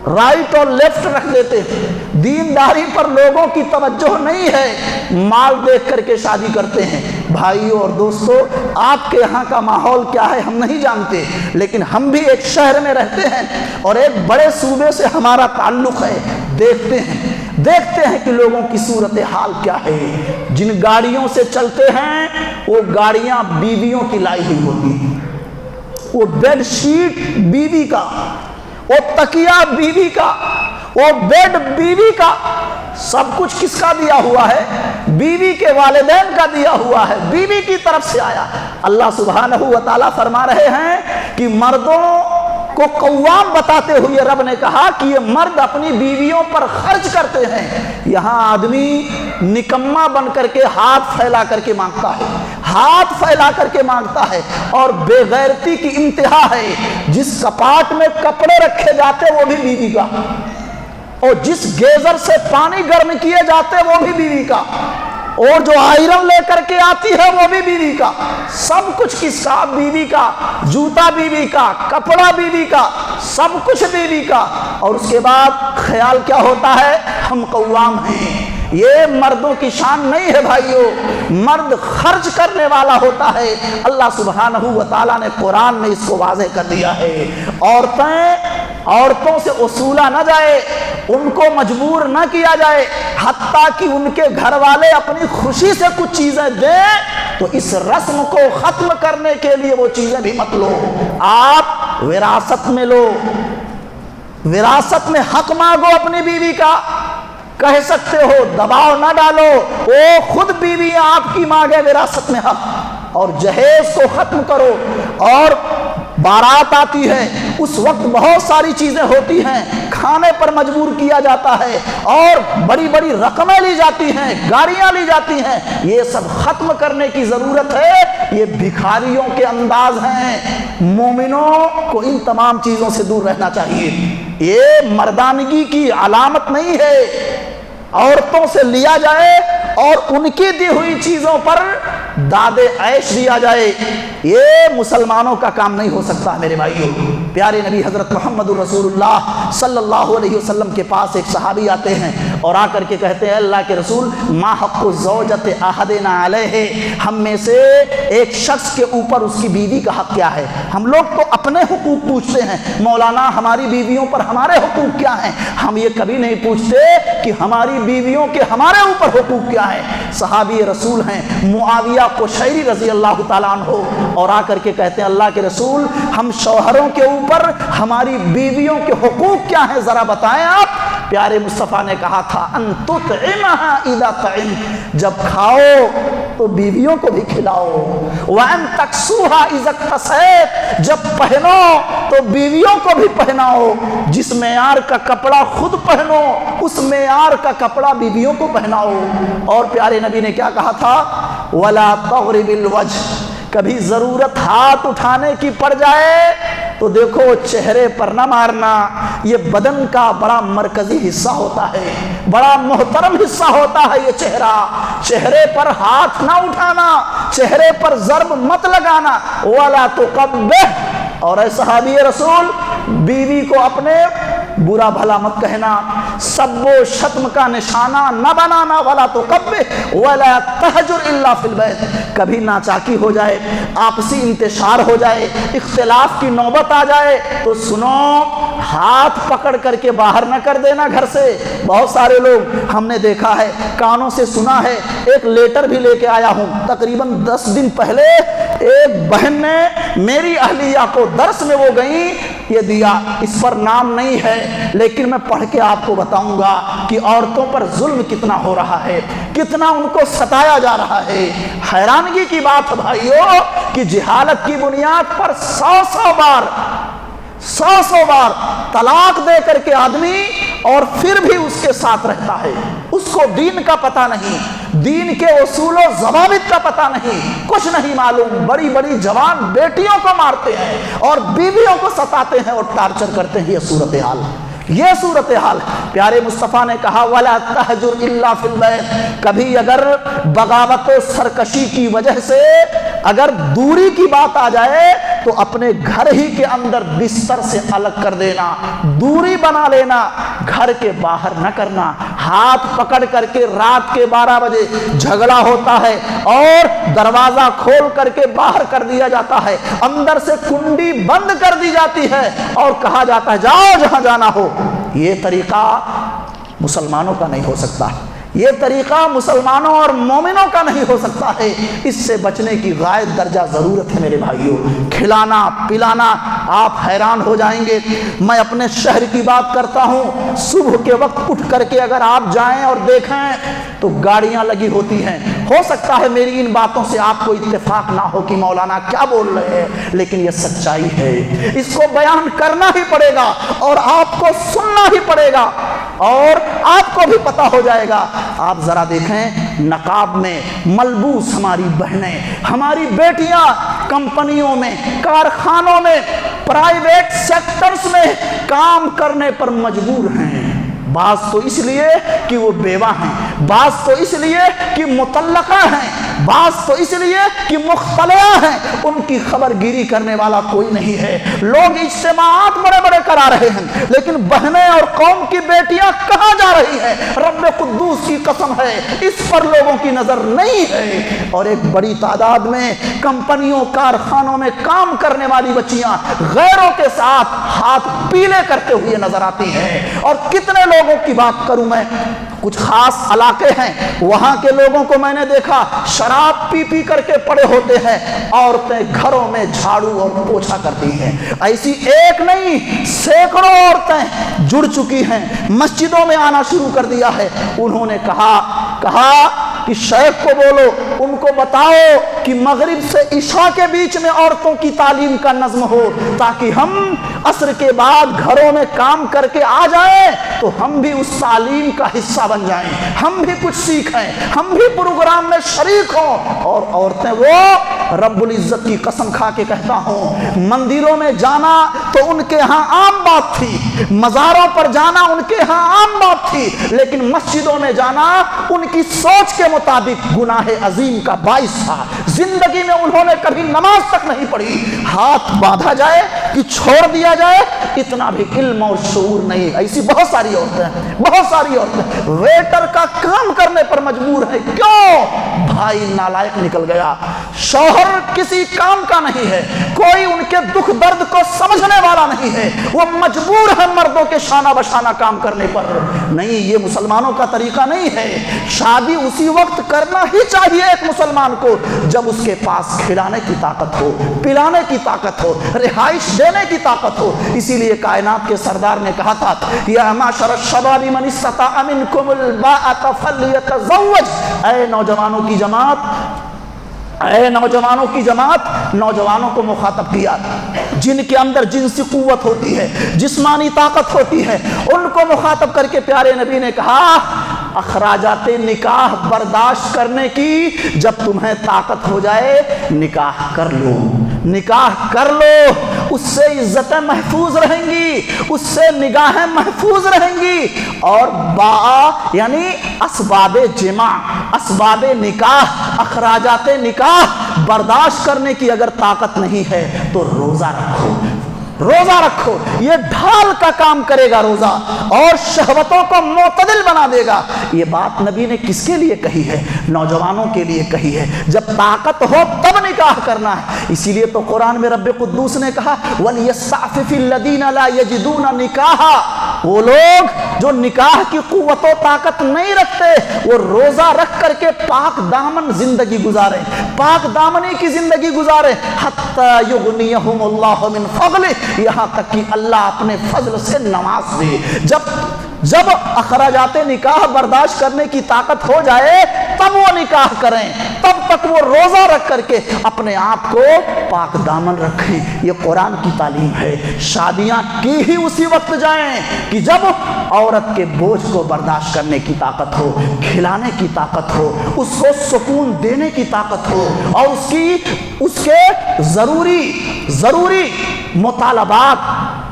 رائٹ اور لیفٹ رکھ دیتے ہیں. دینداری پر لوگوں کی توجہ نہیں ہے، مال دیکھ کر کے شادی کرتے ہیں. بھائیوں اور دوستو، آپ کے یہاں کا ماحول کیا ہے ہم نہیں جانتے، لیکن ہم بھی ایک شہر میں رہتے ہیں اور ایک بڑے صوبے سے ہمارا تعلق ہے. دیکھتے ہیں کہ لوگوں کی صورتحال کیا ہے. جن گاڑیوں سے چلتے ہیں وہ گاڑیاں بیویوں کی لائی ہوئی ہوتی ہیں. وہ بیڈ شیٹ بیوی کا، وہ تکیہ بیوی کا، وہ بیڈ بیوی کا، سب کچھ کس کا دیا ہوا ہے؟ بیوی کے والدین کا دیا ہوا ہے، بیوی کی طرف سے آیا۔ اللہ سبحانہ و تعالیٰ فرما رہے ہیں کہ مردوں کو قوام بتاتے ہوئے رب نے کہا کہ یہ مرد اپنی بیویوں پر خرچ کرتے ہیں۔ یہاں آدمی نکما بن کر کے ہاتھ پھیلا کر کے مانگتا ہے، ہاتھ پھیلا کر کے مانگتا ہے، اور بے غیرتی کی انتہا ہے۔ جس کپاٹ میں کپڑے رکھے جاتے وہ بھی بیوی کا، اور جس گیزر سے پانی گرم کیے جاتے وہ بھی بیوی کا، اور جو آئرن لے کر کے آتی ہے وہ بھی بیوی کا۔ سب کچھ کس کا؟ بیوی کا۔ جوتا بیوی کا، کپڑا بیوی کا، سب کچھ بیوی کا۔ اور اس کے بعد خیال کیا ہوتا ہے؟ ہم قوام ہیں۔ یہ مردوں کی شان نہیں ہے بھائیو، مرد خرچ کرنے والا ہوتا ہے۔ اللہ سبحانہ و تعالیٰ نے قرآن میں اس کو واضح کر دیا ہے۔ عورتوں سے اصولا نہ جائے، ان کو مجبور نہ کیا جائے، حتیٰ کہ ان کے گھر والے اپنی خوشی سے کچھ چیزیں دیں تو اس رسم کو ختم کرنے کے لیے وہ چیزیں بھی مت لو۔ آپ وراثت میں لو، وراثت میں حق مانگو اپنی بیوی کا، کہہ سکتے ہو، دباؤ نہ ڈالو، وہ خود بیوی آپ کی مانگے وراثت میں حق، اور جہیز کو ختم کرو۔ اور بارات آتی ہے، اس وقت بہت ساری چیزیں ہوتی ہیں، کھانے پر مجبور کیا جاتا ہے، اور بڑی بڑی رقمیں لی جاتی ہیں، گاڑیاں لی جاتی ہیں، یہ سب ختم کرنے کی ضرورت ہے۔ یہ بھکاریوں کے انداز ہیں، مومنوں کو ان تمام چیزوں سے دور رہنا چاہیے۔ یہ مردانگی کی علامت نہیں ہے، عورتوں سے لیا جائے اور ان کی دی ہوئی چیزوں پر داد عیش دیا جائے، یہ مسلمانوں کا کام نہیں ہو سکتا۔ میرے بھائیوں، پیارے نبی حضرت محمد رسول اللہ صلی اللہ علیہ وسلم کے پاس ایک صحابی آتے ہیں اور آ کر کے کہتے ہیں، اللہ کے رسول، ما حق الزوجۃ احدنا علیہ، ہم میں سے ایک شخص کے اوپر اس کی بیوی کا حق کیا ہے؟ ہم لوگ تو اپنے حقوق پوچھتے ہیں، مولانا ہماری بیویوں پر ہمارے حقوق کیا ہیں؟ ہم یہ کبھی نہیں پوچھتے کہ ہماری بیویوں کے ہمارے اوپر حقوق کیا ہیں۔ صحابی رسول ہیں معاویہ قشیری رضی اللہ تعالیٰ عنہ، اور آ کر کے کہتے ہیں، اللہ کے رسول، ہم شوہروں کے اوپر ہماری بیویوں کے حقوق کیا ہیں، ذرا بتائیں آپ۔ پیارے مصطفیٰ نے کہا تھا، ان تطعمها اذا طعمت، جب کھاؤ تو بیویوں کو بھی کھلاؤ، وان تکسوها اذا اکتسیت، جب پہنو تو بیویوں کو بھی پہناؤ، جس معیار کا کپڑا خود پہنو اس معیار کا کپڑا بیویوں کو پہناؤ۔ اور پیارے نبی نے کیا کہا تھا؟ ولا تغرب الوجه، کبھی ضرورت ہاتھ اٹھانے کی پڑ جائے تو دیکھو چہرے پر نہ مارنا، یہ بدن کا بڑا مرکزی حصہ ہوتا ہے، بڑا محترم حصہ ہوتا ہے یہ چہرہ، چہرے پر ہاتھ نہ اٹھانا، چہرے پر ضرب مت لگانا۔ ولا تقبح، اور اے صحابی رسول، بیوی کو اپنے برا بھلا مت کہنا، سب و شتم کا نشانہ نہ بنانا۔ ولا تقبح ولا تہجر الا فی البیت، کبھی ناچاکی ہو جائے، آپسی انتشار ہو جائے، اختلاف کی نوبت آ جائے تو سنو، ہاتھ پکڑ کر کے باہر نہ کر دینا گھر سے۔ بہت سارے لوگ ہم نے دیکھا ہے، کانوں سے سنا ہے، ایک لیٹر بھی لے کے آیا ہوں، تقریباً 10 دن پہلے ایک بہن نے میری اہلیہ کو درس میں وہ گئیں یہ دیا، اس پر نام نہیں ہے لیکن میں پڑھ کے آپ کو بتاؤں گا کہ عورتوں پر ظلم کتنا ہو رہا ہے، کتنا ان کو ستایا جا رہا ہے۔ حیرانگی کی بات بھائیو کہ جہالت کی بنیاد پر 100 بار طلاق دے کر کے آدمی اور پھر بھی اس کے ساتھ رہتا ہے، اس کو دین کا پتہ نہیں، دین کے اصول و ضوابط کا پتہ نہیں، کچھ نہیں معلوم، بڑی بڑی جوان بیٹیوں کو مارتے ہیں اور بیویوں کو ستاتے ہیں اور ٹارچر کرتے ہیں۔ یہ صورتحال، یہ صورتحال۔ پیارے مصطفیٰ نے کہا ولا تہجر الا فی البیت، کبھی اگر بغاوت و سرکشی کی وجہ سے اگر دوری کی بات آ جائے تو اپنے گھر ہی کے اندر بستر سے الگ کر دینا، دوری بنا لینا، گھر کے باہر نہ کرنا۔ ہاتھ پکڑ کر کے رات کے 12 بجے جھگڑا ہوتا ہے اور دروازہ کھول کر کے باہر کر دیا جاتا ہے، اندر سے کنڈی بند کر دی جاتی ہے اور کہا جاتا ہے جاؤ جہاں جانا ہو۔ یہ طریقہ مسلمانوں کا نہیں ہو سکتا، یہ طریقہ مسلمانوں اور مومنوں کا نہیں ہو سکتا ہے، اس سے بچنے کی غائب درجہ ضرورت ہے میرے بھائیوں۔ کھلانا پلانا، آپ حیران ہو جائیں گے۔ میں اپنے شہر کی بات کرتا ہوں، صبح کے وقت اٹھ کر کے اگر آپ جائیں اور دیکھیں تو گاڑیاں لگی ہوتی ہیں۔ ہو سکتا ہے میری ان باتوں سے آپ کو اتفاق نہ ہو کہ مولانا کیا بول رہے ہیں، لیکن یہ سچائی ہے، اس کو بیان کرنا ہی پڑے گا اور آپ کو سننا ہی پڑے گا اور آپ کو بھی پتہ ہو جائے گا۔ آپ ذرا دیکھیں، نقاب میں ملبوس ہماری بہنیں، ہماری بیٹیاں کمپنیوں میں، کارخانوں میں، پرائیویٹ سیکٹرز میں کام کرنے پر مجبور ہیں۔ بعض تو اس لیے کہ وہ بیوہ ہیں، بعض تو اس لیے کہ مطلقہ ہیں، بعض تو اس لیے کہ مختلعہ ہیں، ان کی خبر گیری کرنے والا کوئی نہیں ہے۔ لوگ اجتماعات بڑے بڑے کرا رہے ہیں، لیکن بہنیں اور قوم کی بیٹیاں کہاں جا رہی ہیں؟ رب قدوس کی قسم ہے، اس پر لوگوں کی نظر نہیں ہے۔ اور ایک بڑی تعداد میں کمپنیوں، کارخانوں میں کام کرنے والی بچیاں غیروں کے ساتھ ہاتھ پیلے کرتے ہوئے نظر آتی ہیں۔ اور کتنے لوگوں کی بات کروں میں، کچھ خاص علاقے ہیں، وہاں کے لوگوں کو میں نے دیکھا شراب پی پی کر کے پڑے ہوتے ہیں، عورتیں گھروں میں جھاڑو اور پوچھا کرتی ہیں۔ ایسی ایک نہیں، سینکڑوں عورتیں جڑ چکی ہیں، مسجدوں میں آنا شروع کر دیا ہے۔ انہوں نے کہا کہ شیخ کو بولو، ان کو بتاؤ کہ مغرب سے عشاء کے بیچ میں عورتوں کی تعلیم کا نظم ہو، تاکہ ہم عصر کے بعد گھروں میں کام کر کے آ جائیں تو ہم بھی اس تعلیم کا حصہ بن جائیں، ہم بھی کچھ سیکھیں، ہم بھی پروگرام میں شریک ہوں۔ اور عورتیں، وہ رب العزت کی قسم کھا کے کہتا ہوں، مندروں میں جانا تو ان کے ہاں عام بات تھی، مزاروں پر جانا ان کے ہاں عام بات تھی، لیکن مسجدوں میں جانا ان کی سوچ کے مطابق گناہ عظیم کا باعث تھا۔ زندگی میں انہوں نے کبھی نماز تک نہیں پڑھی، ہاتھ باندھا جائے کہ چھوڑ دیا جائے، اتنا بھی علم اور شعور نہیں۔ ایسی بہت ساری عورتیں ویٹر کا کام کرنے پر مجبور ہے۔ کیوں؟ بھائی نالائق نکل گیا، شوہر کسی کام کا نہیں ہے، کوئی ان کے دکھ درد کو سمجھنے والا نہیں ہے، وہ مجبور ہے مردوں کے شانہ بشانہ کام کرنے پر۔ نہیں، یہ مسلمانوں کا طریقہ نہیں ہے۔ شادی اسی وقت کرنا ہی چاہیے ایک مسلمان کو جب اس کے پاس کھلانے کی طاقت ہو، پلانے کی طاقت ہو، رہائش دینے کی طاقت ہو۔ اسی لیے کائنات کے سردار نے کہا تھا، یا معشر الشباب من استطاع منکم الباءۃ فلیتزوج۔ اے نوجوانوں کی جماعت، نوجوانوں کو مخاطب کیا، جن کے اندر جنسی قوت ہوتی ہے، جسمانی طاقت ہوتی ہے، ان کو مخاطب کر کے پیارے نبی نے کہا، اخراجات نکاح برداشت کرنے کی جب تمہیں طاقت ہو جائے، نکاح کر لو، نکاح کر لو، اس سے عزتیں محفوظ رہیں گی، اس سے نگاہیں محفوظ رہیں گی۔ اور یعنی اسباب جماع، اسباب نکاح، اخراجات نکاح برداشت کرنے کی اگر طاقت نہیں ہے تو روزہ رکھو، روزہ رکھو، یہ ڈھال کا کام کرے گا روزہ، اور شہوتوں کو معتدل بنا دے گا۔ یہ بات نبی نے کس کے لیے کہی ہے؟ نوجوانوں کے لیے کہی ہے، جب طاقت ہو تب نکاح کرنا ہے۔ اسی لیے تو قرآن میں رب قدوس نے کہا، وَلْيَسْتَعْفِفِ الَّذِينَ لَا يَجِدُونَ نِكَاحًا، وہ لوگ جو نکاح کی قوت و طاقت نہیں رکھتے، وہ روزہ رکھ کر کے پاک دامن زندگی گزارے، پاک دامنی کی زندگی گزارے، حَتَّى يُغْنِيَهُمُ اللَّهُ مِنْ فَضْلِهِ، یہاں تک کہ اللہ اپنے فضل سے نواز دے۔ جب اخراجات نکاح برداشت کرنے کی طاقت ہو جائے تب وہ نکاح کریں، تب تک وہ روزہ رکھ کر کے اپنے آپ کو پاک دامن رکھیں۔ یہ قرآن کی تعلیم ہے۔ شادیاں کی ہی اسی وقت جائیں کہ جب عورت کے بوجھ کو برداشت کرنے کی طاقت ہو، کھلانے کی طاقت ہو، اس کو سکون دینے کی طاقت ہو، اور اس کے ضروری مطالبات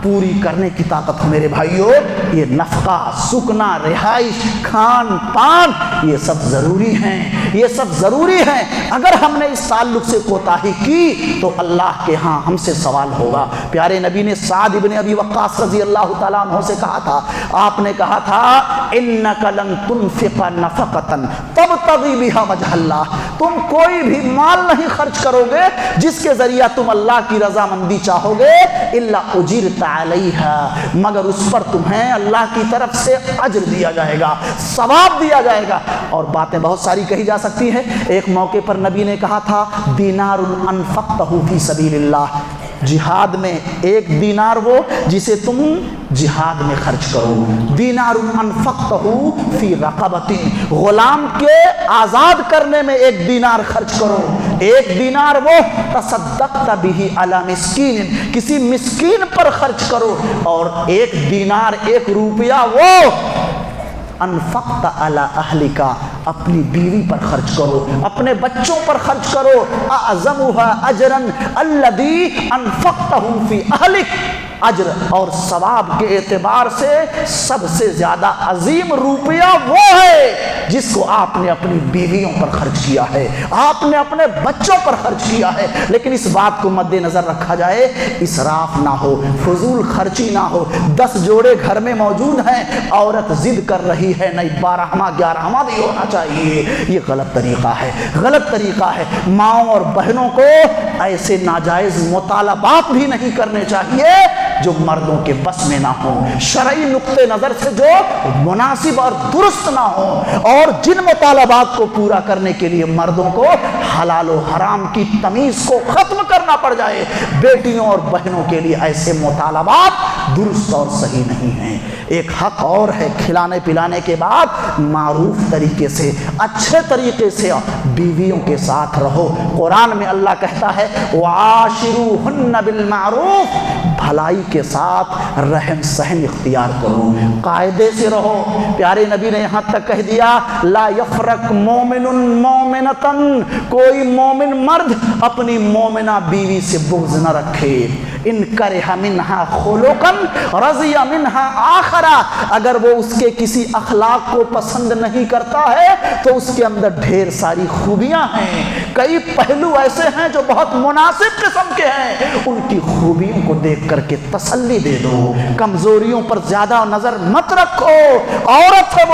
پوری کرنے کی طاقت ہو۔ میرے بھائیوں، یہ نفقہ، سکنا، رہائش، کھان پان، یہ سب ضروری ہیں، یہ سب ضروری ہیں۔ اگر ہم نے اس تعلق سے کوتاہی کی تو اللہ کے ہاں ہم سے سوال ہوگا۔ پیارے نبی نے سعد ابن ابی وقاص رضی اللہ تعالیٰ عنہ سے کہا تھا، آپ نے کہا تھا، اِنَّكَ لَن تُنْفِقَ نَفَقَةً تَبْتَغِي بِهَا وَجْهَ اللَّهِ، تم کوئی بھی مال نہیں خرچ کرو گے جس کے ذریعہ تم اللہ کی رضامندی چاہو گے، الا اجرت علیہا، مگر اس پر تمہیں اللہ کی طرف سے اجر دیا جائے گا، ثواب دیا جائے گا۔ اور باتیں بہت ساری کہی جا سکتی ہیں۔ ایک موقع پر نبی نے کہا تھا دینار انفقتہ فی سبیل اللہ، جہاد میں ایک دینار وہ جسے تم جہاد میں خرچ کرو، دینار انفقتہ فی رقبۃ، غلام کے آزاد کرنے میں ایک دینار خرچ کرو، ایک دینار وہ تصدقت بہ علی مسکین، کسی مسکین پر خرچ کرو، اور ایک دینار ایک روپیہ وہ انفقت علی اہلک، اپنی بیوی پر خرچ کرو، اپنے بچوں پر خرچ کرو، اعظمها اجرا الذی انفقتہ فی اہلک، اجر اور ثواب کے اعتبار سے سب سے زیادہ عظیم روپیہ وہ ہے جس کو آپ نے اپنی بیویوں پر خرچ کیا ہے، آپ نے اپنے بچوں پر خرچ کیا ہے۔ لیکن اس بات کو مد نظر رکھا جائے، اسراف نہ ہو، فضول خرچی نہ ہو۔ 10 جوڑے گھر میں موجود ہیں، عورت ضد کر رہی ہے نہیں 12واں 11واں بھی ہونا چاہیے، یہ غلط طریقہ ہے، غلط طریقہ ہے۔ ماؤں اور بہنوں کو ایسے ناجائز مطالبات بھی نہیں کرنے چاہیے جو مردوں کے بس میں نہ ہوں، شرعی نقطہ نظر سے جو مناسب اور درست نہ ہوں، اور جن مطالبات کو پورا کرنے کے لیے مردوں کو حلال و حرام کی تمیز کو ختم کرنا پڑ جائے، بیٹیوں اور بہنوں کے لیے ایسے مطالبات درست اور صحیح نہیں ہیں۔ ایک حق اور ہے، کھلانے پلانے کے بعد معروف طریقے سے، اچھے طریقے سے بیویوں کے ساتھ رہو۔ قرآن میں اللہ کہتا ہے وعاشروہن بالمعروف، بھلائی کے ساتھ رحم سہن اختیار کرو، قاعدے سے رہو۔ پیارے نبی نے یہاں تک کہہ دیا لا یفرق مومن مومنتا، کوئی مومن مرد اپنی مومنہ بیوی سے بغض نہ رکھے، ان کرہ منہا خلقا رضی منہا آخرا، اگر وہ اس کے کسی اخلاق کو پسند نہیں کرتا ہے تو اس کے اندر ڈھیر ساری خوبیاں ہیں، کئی پہلو ایسے ہیں جو بہت مناسب قسم کے ہیں، ان کی خوبیوں کو دیکھ کر کے تسلی دے دو، کمزوریوں پر زیادہ نظر مت رکھو۔ عورت ہے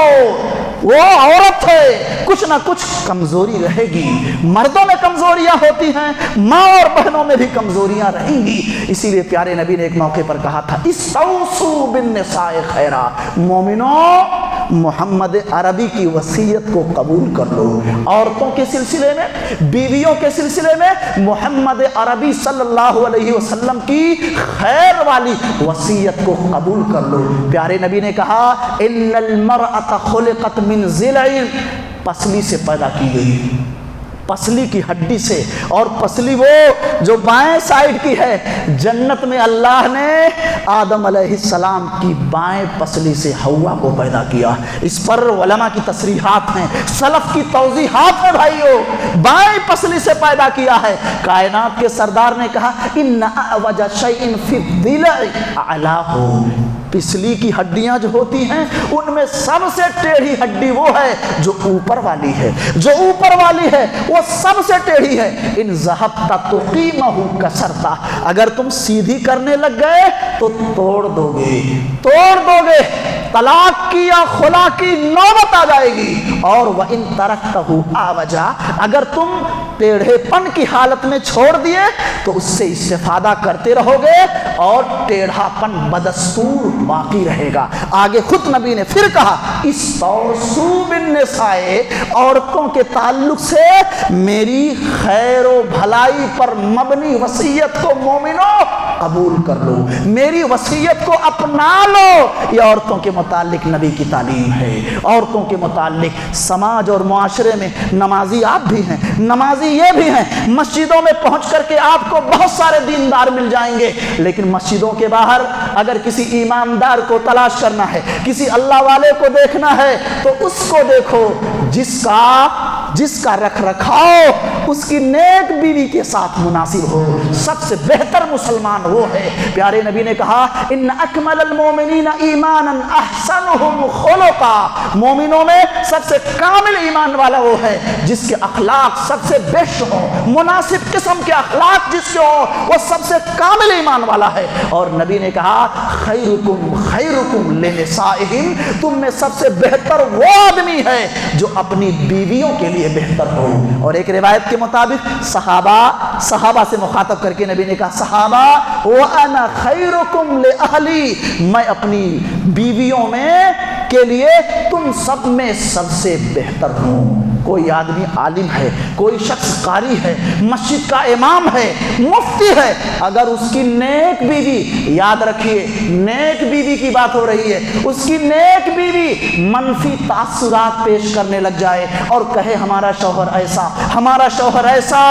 وہ عورت ہے، کچھ نہ کچھ کمزوری رہے گی، مردوں میں کمزوریاں ہوتی ہیں، ماں اور بہنوں میں بھی کمزوریاں رہیں گی۔ اسی لیے پیارے نبی نے ایک موقع پر کہا تھا استوصوا بالنساء خیرا، مومنوں محمد عربی کی وصیت کو قبول کر لو، عورتوں کے سلسلے میں، بیویوں کے سلسلے میں محمد عربی صلی اللہ علیہ وسلم کی خیر والی وصیت کو قبول کر لو۔ پیارے نبی نے کہا ان المرأة خلقت من ضلع، پسلی سے پیدا کی گئی، پسلی کی ہڈی سے، اور پسلی وہ جو بائیں سائڈ کی ہے۔ جنت میں اللہ نے آدم علیہ السلام کی بائیں پسلی سے حوا کو پیدا کیا، اس پر علماء کی تصریحات ہیں، سلف کی توضیحات ہیں بھائیو، بائیں پسلی سے پیدا کیا ہے۔ کائنات کے سردار نے کہا ان اعوج شیء فی الضلع اعلاہ، پسلی کی ہڈیاں جو ہوتی ہیں ان میں سب سے ٹیڑھی ہڈی وہ ہے جو اوپر والی ہے، جو اوپر والی ہے وہ سب سے ٹیڑھی ہے۔ ان ذہبت تقیمہ کسرتا، اگر تم سیدھی کرنے لگ گئے تو توڑ دو گے، طلاق کی یا خلا کی نوبت آ جائے گی۔ اور وَإِن تَرَكْتَهُ آوَجَا، اگر تم ٹیڑھے پن کی حالت میں چھوڑ دیے تو اس سے استفادہ کرتے رہو گے اور ٹیڑھا پن بدستور باقی رہے گا۔ آگے خود نبی نے پھر کہا استوصوا بالنساء، عورتوں کے تعلق سے میری خیر و بھلائی پر مبنی وصیت کو مومنوں قبول کر لو، میری وصیت کو اپنا لو۔ یہ عورتوں کے متعلق نبی کی تعلیم ہے۔ عورتوں کے متعلق سماج اور معاشرے میں نمازی آپ بھی ہیں، نمازی یہ بھی ہیں، مسجدوں میں پہنچ کر کے آپ کو بہت سارے دیندار مل جائیں گے، لیکن مسجدوں کے باہر اگر کسی ایماندار کو تلاش کرنا ہے، کسی اللہ والے کو دیکھنا ہے تو اس کو دیکھو جس کا رکھ رکھاؤ اس کی نیک بیوی کے ساتھ مناسب ہو۔ سب سے بہتر مسلمان وہ ہے۔ پیارے نبی نے کہا ان اکمل المومنین ایمانا احسنهم خلقا، مومنوں میں سب سے کامل ایمان والا وہ ہے جس کے اخلاق سب سے بیسٹ ہوں، مناسب قسم قسم کے اخلاق جس کے ہو وہ سب سے کامل ایمان والا ہے۔ اور نبی نے کہا خیرکم خیرکم لنسائہم، تم میں سب سے بہتر وہ آدمی ہے جو اپنی بیویوں کے لیے بہتر ہو۔ اور ایک روایت کے مطابق صحابہ سے مخاطب کر کے نبی نے کہا صحابہ وَأَنَا خَيْرُكُمْ لِأَهْلِي، میں اپنی بیویوں میں کے لیے تم سب میں سب سے بہتر ہوں۔ کوئی آدمی عالم ہے، کوئی شخص قاری ہے، مسجد کا امام ہے، مفتی ہے، اگر اس کی نیک بیوی، یاد رکھیے نیک بیوی کی بات ہو رہی ہے، اس کی نیک بیوی منفی تاثرات پیش کرنے لگ جائے اور کہے ہمارا شوہر ایسا، ہمارا شوہر ایسا،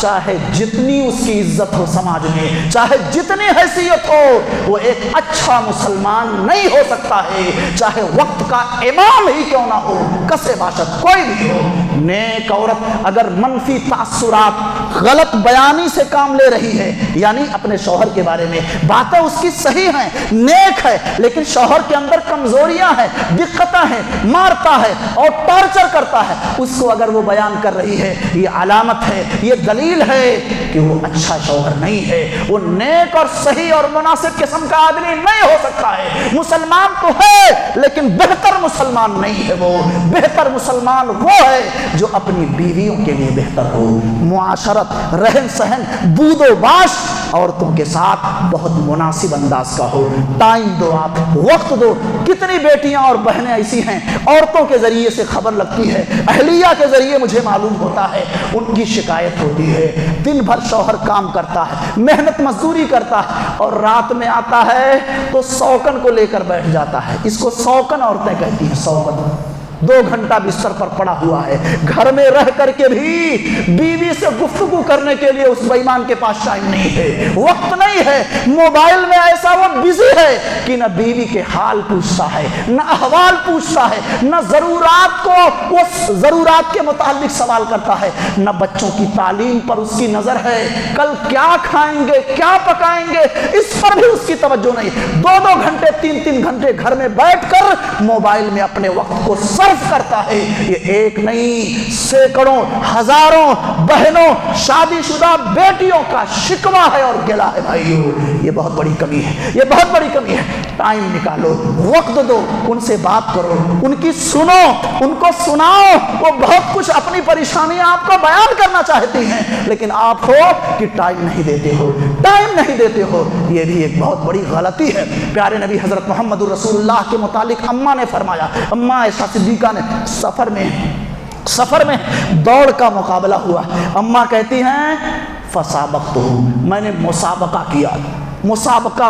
چاہے جتنی اس کی عزت ہو سماج میں، چاہے جتنی حیثیت ہو، وہ ایک اچھا مسلمان نہیں ہو سکتا ہے، چاہے وقت کا امام ہی کیوں نہ ہو، کسے باشد کوئی بھی ہو۔ نیک عورت اگر منفی تاثرات، غلط بیانی سے کام لے رہی ہے، یعنی اپنے شوہر کے بارے میں باتیں اس کی صحیح ہیں، نیک ہے، لیکن شوہر کے اندر کمزوریاں ہیں، دقتیں ہیں، مارتا ہے اور ٹارچر کرتا ہے، اس کو اگر وہ بیان کر رہی ہے، یہ علامت ہے، یہ دلیل ہے کہ وہ اچھا شوہر نہیں ہے، وہ نیک اور صحیح اور مناسب قسم کا آدمی نہیں ہو سکتا ہے۔ مسلمان تو ہے لیکن بہتر مسلمان نہیں ہے، وہ بہتر مسلمان وہ ہے جو اپنی بیویوں کے لیے بہتر ہو، معاشرت، رہن سہن، بود و باش عورتوں کے ساتھ بہت مناسب انداز کا ہو، ٹائم دو، آپ وقت دو۔ کتنی بیٹیاں اور بہنیں ایسی ہیں عورتوں کے ذریعے سے خبر لگتی ہے، اہلیہ کے ذریعے مجھے معلوم ہوتا ہے، ان کی شکایت ہوتی ہے، دن بھر شوہر کام کرتا ہے، محنت مزدوری کرتا ہے اور رات میں آتا ہے تو سوکن کو لے کر بیٹھ جاتا ہے، اس کو سوکن عورتیں کہتی ہیں، سوکن، 2 گھنٹہ بستر پر پڑا ہوا ہے، گھر میں رہ کر کے بھی بیوی سے گفتگو کرنے کے لیے اس بے ایمان کے پاس ٹائم نہیں ہے، وقت نہیں ہے، موبائل میں ایسا وہ بزی ہے کہ نہ بیوی کے حال پوچھتا ہے، نہ احوال پوچھتا ہے، نہ ضرورات کو وہ ضرورات کے متعلق سوال کرتا ہے، نہ بچوں کی تعلیم پر اس کی نظر ہے، کل کیا کھائیں گے، کیا پکائیں گے، اس پر بھی اس کی توجہ نہیں۔ 2 گھنٹے 3 گھنٹے گھر میں بیٹھ کر موبائل میں اپنے وقت کو کرتا ہے۔ یہ ایک نہیں، سینکڑوں ہزاروں بہنوں شادی شدہ بیٹیوں کا شکوہ ہے اور گلہ ہے بھائیو، یہ بہت بڑی کمی ہے، یہ بہت بڑی کمی ہے۔ ٹائم نکالو، وقت دو، ان سے بات کرو، ان کی سنو، ان کو سناؤ، وہ بہت کچھ اپنی پریشانیاں آپ کو بیان کرنا چاہتی ہیں، لیکن آپ ہو کہ ٹائم نہیں دیتے ہو، ٹائم نہیں دیتے ہو، یہ بھی ایک بہت بڑی غلطی ہے۔ پیارے نبی حضرت محمد رسول اللہ کے متعلق اماں نے فرمایا، اماں عائشہ صدیقہ نے سفر میں دوڑ کا مقابلہ ہوا، اماں کہتی ہیں فسابقتہ، میں نے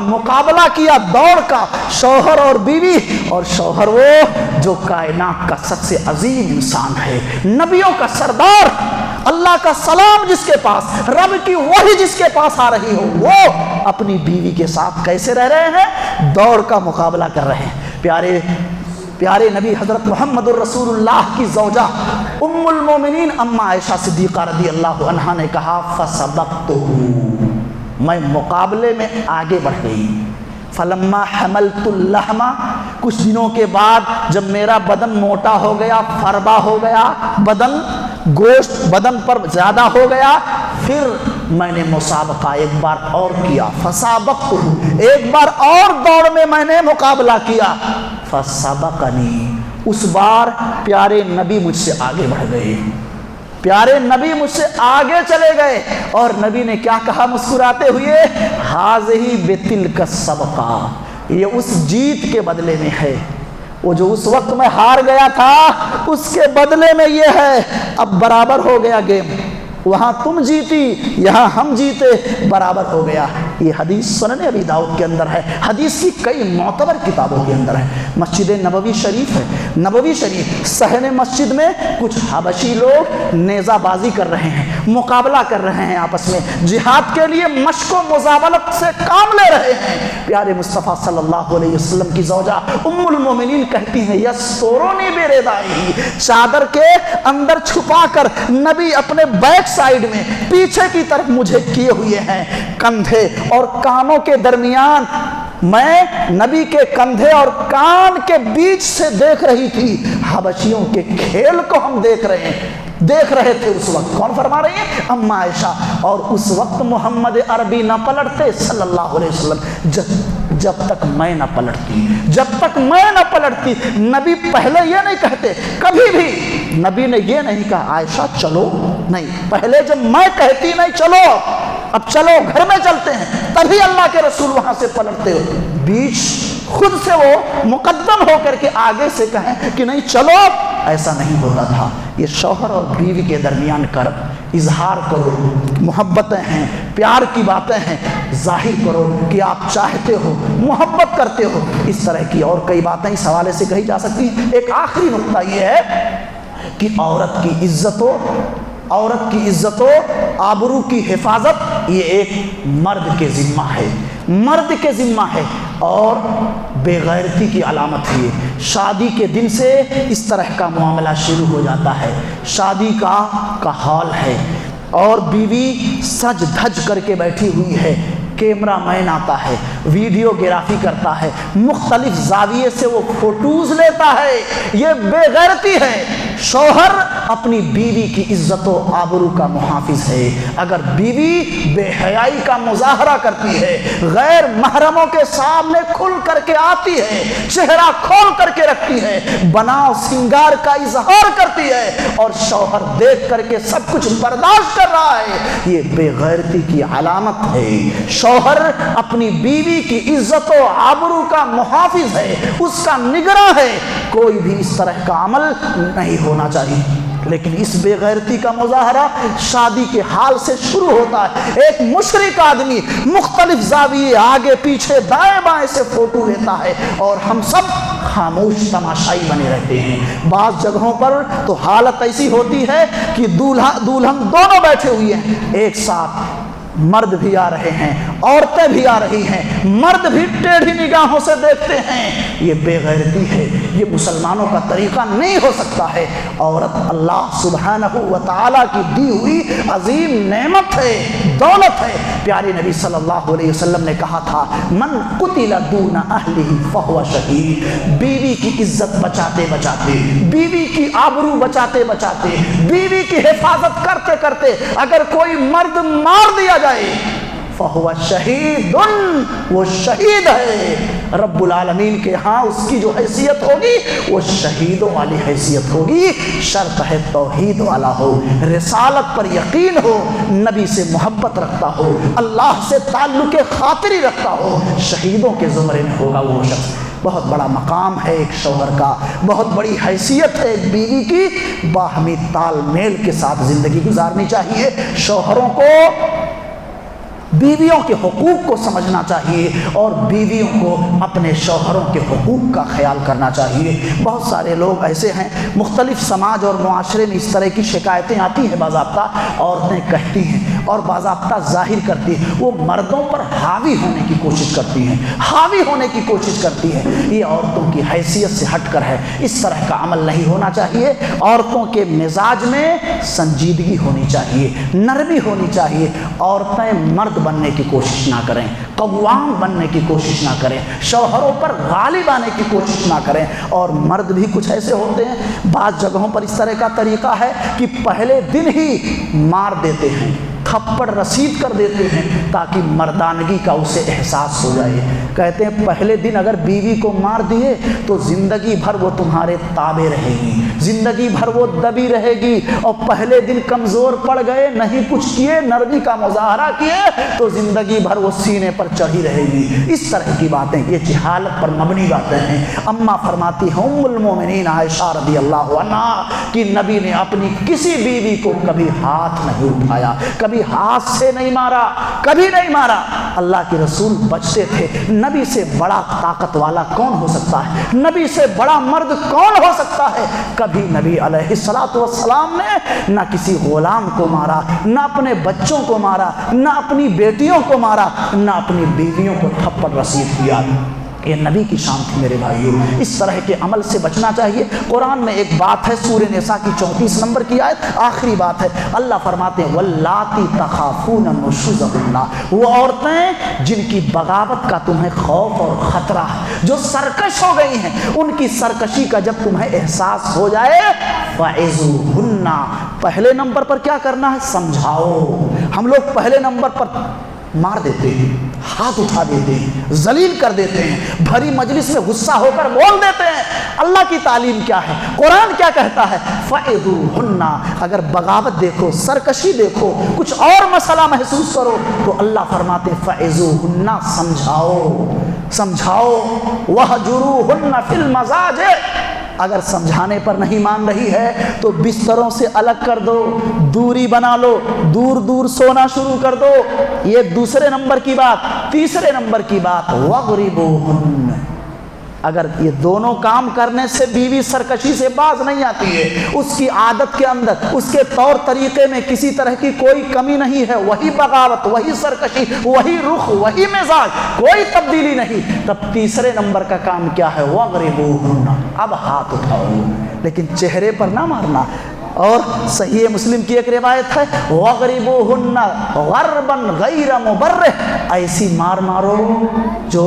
مقابلہ کیا دوڑ کا، شوہر اور بیوی، اور شوہر وہ جو کائنات کا سب سے عظیم انسان ہے، نبیوں کا سردار، اللہ کا سلام جس کے پاس، رب کی وحی جس کے پاس آ رہی ہو، وہ اپنی بیوی کے ساتھ کیسے رہ رہے ہیں؟ دوڑ کا مقابلہ کر رہے ہیں۔ پیارے نبی حضرت محمد الرسول اللہ کی زوجہ ام المومنین اماں عائشہ صدیقہ رضی اللہ عنہا نے کہا فسبقتہ، میں مقابلے میں آگے بڑھ گئی، فلما حملت اللحم، کچھ دنوں کے بعد جب میرا بدن موٹا ہو گیا، فربا ہو گیا، گوشت بدن پر زیادہ ہو گیا، پھر میں نے مسابقہ ایک بار اور کیا، فسابقتہ، ایک بار اور دوڑ میں میں نے مقابلہ کیا، فسبقنی، اس بار پیارے نبی مجھ سے آگے بڑھ گئے، پیارے نبی مجھ سے آگے چلے گئے، اور نبی نے کیا کہا مسکراتے ہوئے؟ ہذہ بتلک السبقہ، یہ اس جیت کے بدلے میں ہے، وہ جو اس وقت میں ہار گیا تھا اس کے بدلے میں یہ ہے، اب برابر ہو گیا گیم، وہاں تم جیتی یہاں ہم جیتے، برابر ہو گیا۔ یہ حدیث سنن ابی داؤد کے اندر ہے، حدیث کی کئی معتبر کتابوں کے اندر ہے، مسجد نبوی شریف ہے، نبوی شریف صحن مسجد میں کچھ حبشی لوگ نیزہ بازی کر رہے ہیں، مقابلہ کر رہے ہیں آپس میں، جہاد کے لیے مشق و مزاولت سے کام لے رہے ہیں۔ پیارے مصطفیٰ صلی اللہ علیہ وسلم کی زوجہ ام المومنین کہتی ہیں یسترونی بردائہ، چادر کے اندر چھپا کر نبی اپنے بیک سائیڈ میں پیچھے کی طرف مجھے کیے ہوئے ہیں، کندھے اور کانوں کے درمیان میں نبی کے کندھے اور کان کے بیچ سے دیکھ رہی تھی، حبشیوں کے کھیل کو ہم دیکھ رہے تھے اس وقت۔ کون فرما رہی ہیں؟ اما عائشہ۔ اور اس وقت محمد عربی نہ پلٹتے صلی اللہ علیہ وسلم جب تک میں نہ پلٹتی، جب تک میں نہ پلٹتی۔ نبی پہلے یہ نہیں کہتے، کبھی بھی نبی نے یہ نہیں کہا عائشہ چلو، نہیں، پہلے جب میں کہتی نہیں چلو اب چلو گھر میں چلتے ہیں، تبھی اللہ کے رسول وہاں سے پلٹتے ہو، بیچ خود سے وہ مقدم ہو کر کے آگے سے کہیں کہ نہیں چلو، ایسا نہیں ہوتا تھا۔ یہ شوہر اور بیوی کے درمیان کر اظہار کرو، محبتیں ہیں، پیار کی باتیں ہیں، ظاہر کرو کہ آپ چاہتے ہو، محبت کرتے ہو۔ اس طرح کی اور کئی باتیں اس حوالے سے کہی جا سکتی ہیں۔ ایک آخری نقطہ یہ ہے کہ عورت کی عزت و آبرو کی حفاظت یہ ایک مرد کے ذمہ ہے، مرد کے ذمہ ہے، اور بے غیرتی کی علامت ہے۔ شادی کے دن سے اس طرح کا معاملہ شروع ہو جاتا ہے، شادی کا حال ہے، اور بیوی سج دھج کر کے بیٹھی ہوئی ہے، کیمرہ مین آتا ہے، ویڈیو گرافی کرتا ہے، مختلف زاویے سے وہ فوٹوز لیتا ہے، یہ بے غیرتی ہے۔ شوہر اپنی بیوی کی عزت و آبرو کا محافظ ہے۔ اگر بیوی بے حیائی کا مظاہرہ کرتی ہے، غیر محرموں کے سامنے کھل کر کے آتی ہے، چہرہ کھول کر کے رکھتی ہے، بناؤ سنگار کا اظہار کرتی ہے، اور شوہر دیکھ کر کے سب کچھ برداشت کر رہا ہے، یہ بے غیرتی کی علامت ہے۔ شوہر اپنی بیوی کی عزت و آبرو کا محافظ ہے، اس کا نگراں ہے، کوئی بھی اس طرح کا عمل نہیں ہونا چاہیے۔ لیکن اس بے غیرتی کا مظاہرہ شادی کے حال سے شروع ہوتا ہے۔ ایک مشرک آدمی مختلف زاویے آگے پیچھے دائیں بائیں سے فوٹو لیتا ہے، اور ہم سب خاموش تماشائی بنے رہتے ہیں۔ بعض جگہوں پر تو حالت ایسی ہوتی ہے کہ دولہن دونوں بیٹھے ہوئے ہیں ایک ساتھ، مرد بھی آ رہے ہیں، عورتیں بھی آ رہی ہیں، مرد بھی ٹیڑھی نگاہوں سے دیکھتے ہیں۔ یہ بے غیرتی ہے، یہ مسلمانوں کا طریقہ نہیں ہو سکتا ہے۔ عورت اللہ سبحانہ و تعالیٰ کی دی ہوئی عظیم نعمت ہے، دولت ہے۔ پیارے نبی صلی اللہ علیہ وسلم نے کہا تھا من قتل دون اہلہ فہو شہید۔ بیوی کی عزت بچاتے بچاتے، بیوی کی آبرو بچاتے بچاتے، بیوی کی حفاظت کرتے کرتے اگر کوئی مرد مار دیا جائے فہو شہید، وہ شہید ہے۔ رب العالمین کے ہاں اس کی جو حیثیت ہوگی وہ شہیدوں والی حیثیت ہوگی۔ شرط ہے توحید والا ہو، رسالت پر یقین ہو، نبی سے محبت رکھتا ہو، اللہ سے تعلق خاطری رکھتا ہو، شہیدوں کے زمرے میں ہوگا وہ شخص۔ بہت بڑا مقام ہے ایک شوہر کا، بہت بڑی حیثیت ہے ایک بیوی کی۔ باہمی تال میل کے ساتھ زندگی گزارنی چاہیے۔ شوہروں کو بیویوں کے حقوق کو سمجھنا چاہیے، اور بیویوں کو اپنے شوہروں کے حقوق کا خیال کرنا چاہیے۔ بہت سارے لوگ ایسے ہیں، مختلف سماج اور معاشرے میں اس طرح کی شکایتیں آتی ہیں، باضابطہ عورتیں کہتی ہیں اور باضابطہ ظاہر کرتی ہیں، وہ مردوں پر حاوی ہونے کی کوشش کرتی ہیں، حاوی ہونے کی کوشش کرتی ہیں۔ یہ عورتوں کی حیثیت سے ہٹ کر ہے، اس طرح کا عمل نہیں ہونا چاہیے۔ عورتوں کے مزاج میں سنجیدگی ہونی چاہیے، نرمی ہونی چاہیے۔ عورتیں مرد بننے کی کوشش نہ کریں، قوام بننے کی کوشش نہ کریں، شوہروں پر غالب آنے کی کوشش نہ کریں۔ اور مرد بھی کچھ ایسے ہوتے ہیں، بعض جگہوں پر اس طرح کا طریقہ ہے کہ پہلے دن ہی مار دیتے ہیں، تھپڑ رسید کر دیتے ہیں تاکہ مردانگی کا اسے احساس ہو جائے۔ کہتے ہیں پہلے دن اگر بیوی کو مار دیے تو زندگی بھر وہ تمہارے تابع رہے گی، زندگی بھر وہ دبی رہے گی، اور پہلے دن کمزور پڑ گئے، نہیں کچھ کیے، نرمی کا مظاہرہ کیے تو زندگی بھر وہ سینے پر چڑھی رہے گی۔ اس طرح کی باتیں یہ جہالت پر مبنی باتیں ہیں۔ اماں فرماتی ہیں ام المومنین عائشہ رضی اللہ عنہا کہ نبی نے اپنی کسی بیوی کو کبھی ہاتھ نہیں اٹھایا، کبھی ہاتھ سے نہیں مارا، کبھی نہیں مارا۔ اللہ کے رسول بچتے تھے۔ نبی سے بڑا طاقت والا کون ہو سکتا ہے؟ نبی سے بڑا مرد کون ہو سکتا ہے؟ کبھی نبی علیہ الصلوۃ والسلام نے نہ کسی غلام کو مارا، نہ اپنے بچوں کو مارا، نہ اپنی بیٹیوں کو مارا، نہ اپنی بیویوں کو تھپڑ رسید کیا۔ یہ نبی کی شان تھی میرے بھائیوں. اس طرح کے عمل سے بچنا چاہیے. قرآن میں ایک بات ہے, سورہ نساء کی 34 نمبر کی آیت, آخری بات ہے. اللہ فرماتے ہیں واللاتی تخافون نشوزہن, وہ عورتیں جن کی بغاوت کا تمہیں خوف اور خطرہ ہے, جو سرکش ہو گئی ہیں, ان کی سرکشی کا جب تمہیں احساس ہو جائے فعظوہن, پہلے نمبر پر کیا کرنا ہے, سمجھاؤ. ہم لوگ پہلے نمبر پر مار دیتے ہیں, ہاتھ اٹھا دیتے ہیں, ذلیل کر دیتے ہیں, بھری مجلس میں غصہ ہو کر بول دیتے ہیں. اللہ کی تعلیم کیا ہے, قرآن کیا کہتا ہے, فعظوہن, اگر بغاوت دیکھو, سرکشی دیکھو, کچھ اور مسئلہ محسوس کرو, تو اللہ فرماتے ہیں فعظوہن, سمجھاؤ سمجھاؤ. وہجروہن فی المضاجع, اگر سمجھانے پر نہیں مان رہی ہے تو بستروں سے الگ کر دو, دوری بنا لو, دور دور سونا شروع کر دو. یہ دوسرے نمبر کی بات. تیسرے نمبر کی بات, وَاضْرِبُوهُنَّ, اگر یہ دونوں کام کرنے سے بیوی سرکشی سے باز نہیں آتی ہے, اس کی عادت کے اندر, اس کے طور طریقے میں کسی طرح کی کوئی کمی نہیں ہے, وہی بغاوت, وہی سرکشی, وہی رخ, وہی مزاج, کوئی تبدیلی نہیں, تب تیسرے نمبر کا کام کیا ہے, وَاضْرِبُوهُنَّ, اب ہاتھ اٹھاؤ, لیکن چہرے پر نہ مارنا. اور صحیح مسلم کی ایک روایت ہے, وَاضْرِبُوهُنَّ غَرْبًا غَيْرَ مُبَرِّحٍ, ایسی مار مارو جو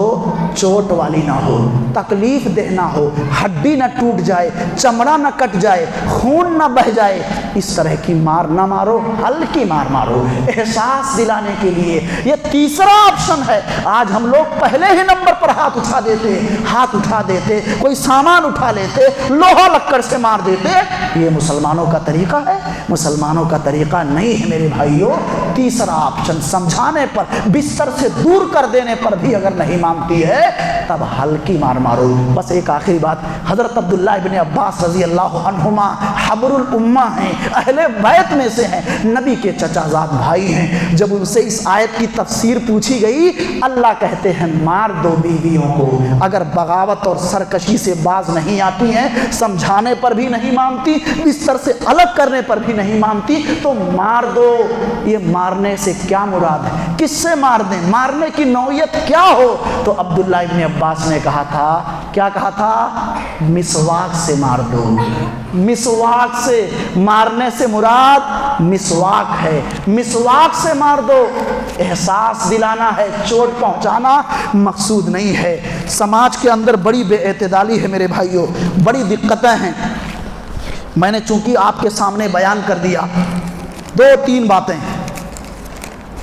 چوٹ والی نہ ہو, تکلیف دہ نہ ہو, ہڈی نہ ٹوٹ جائے, چمڑا نہ کٹ جائے, خون نہ بہہ جائے. اس طرح کی مار نہ مارو, ہلکی مار مارو, احساس دلانے کے لیے. یہ تیسرا آپشن ہے. آج ہم لوگ پہلے ہی نمبر پر ہاتھ اٹھا دیتے, کوئی سامان اٹھا لیتے, لوہا لکڑ سے مار دیتے. یہ مسلمانوں کا طریقہ ہے, مسلمانوں کا طریقہ نہیں ہے میرے بھائیوں. تیسرا آپشن, سمجھانے پر, بستر سے دور کر دینے پر بھی اگر نہیں مانتی ہے تب ہلکی مار مارو. بس ایک آخری بات, حضرت عبداللہ ابن عباس رضی اللہ عنہما حبر الامہ ہیں, اہل بیت میں سے ہیں, نبی کے چچا زاد بھائی ہیں. جب ان سے اس آیت کی تفسیر پوچھی گئی, اللہ کہتے ہیں مار دو بیویوں کو, اگر بغاوت اور سرکشی سے باز نہیں آتی ہیں, سمجھانے پر بھی نہیں مانتی, بستر سے الگ کرنے پر بھی نہیں مانتی, تو مار دو. یہ مارنے سے کیا مراد ہے, کس سے مار دیں, مارنے کی نوعیت کیا ہو؟ تو عبداللہ ابن عباس نے کہا تھا, کیا کہا تھا, مسواک سے مار دو. مسواک سے مارنے سے مراد مسواک ہے, مسواک سے مار دو. احساس دلانا ہے, چوٹ پہنچانا مقصود نہیں ہے. سماج کے اندر بڑی بے اعتدالی ہے میرے بھائیوں, بڑی دقتیں ہیں. میں نے چونکہ آپ کے سامنے بیان کر دیا, 2-3 باتیں,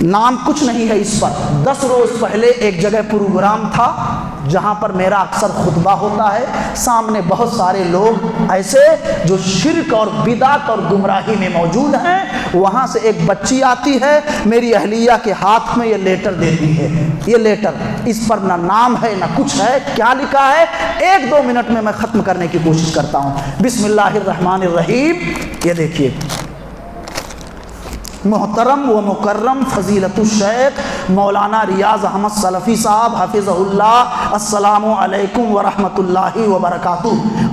نام کچھ نہیں ہے اس پر. 10 روز پہلے ایک جگہ پروگرام تھا جہاں پر میرا اکثر خطبہ ہوتا ہے. سامنے بہت سارے لوگ ایسے جو شرک اور بدعت اور گمراہی میں موجود ہیں. وہاں سے ایک بچی آتی ہے, میری اہلیہ کے ہاتھ میں یہ لیٹر دیتی ہے. یہ لیٹر, اس پر نہ نام ہے نہ کچھ ہے, کیا لکھا ہے 1-2 منٹ میں ختم کرنے کی کوشش کرتا ہوں. بسم اللہ الرحمن الرحیم. یہ دیکھیے, محترم و مکرم فضیلت الشیخ مولانا ریاض احمد سلفی صاحب حفظہ اللہ, السلام علیکم ورحمۃ اللہ وبرکاتہ.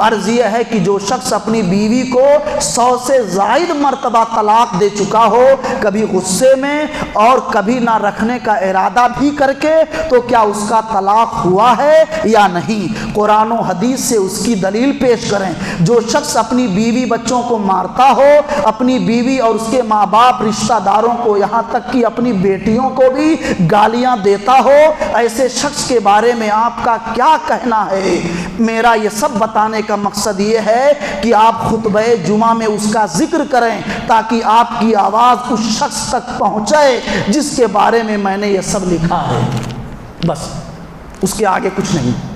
عرض یہ ہے کہ جو شخص اپنی بیوی کو 100 سے زائد مرتبہ طلاق دے چکا ہو, کبھی غصے میں اور کبھی نہ رکھنے کا ارادہ بھی کر کے, تو کیا اس کا طلاق ہوا ہے یا نہیں؟ قرآن و حدیث سے اس کی دلیل پیش کریں. جو شخص اپنی بیوی بچوں کو مارتا ہو, اپنی بیوی اور اس کے ماں باپ رشتہ داروں کو, یہاں تک کہ اپنی بیٹیوں کو بھی گالیاں دیتا ہو, ایسے شخص کے بارے میں آپ کا کیا کہنا ہے؟ میرا یہ سب بتانے کا مقصد یہ ہے کہ آپ خطبہ جمعہ میں اس کا ذکر کریں تاکہ آپ کی آواز اس شخص تک پہنچے جس کے بارے میں نے یہ سب لکھا ہے. بس اس کے آگے کچھ نہیں.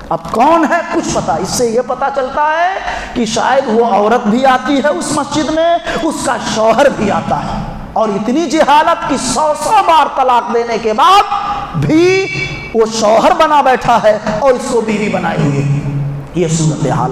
اب کون ہے کچھ پتا, اس سے یہ پتا چلتا ہے کہ شاید وہ عورت بھی آتی ہے اس مسجد میں, اس کا شوہر بھی آتا ہے, اور اتنی جہالت کی 100 بار طلاق دینے کے بعد بھی وہ شوہر بنا بیٹھا ہے اور اس کو بیوی بنائی ہوئی ہے. یہ صورتحال.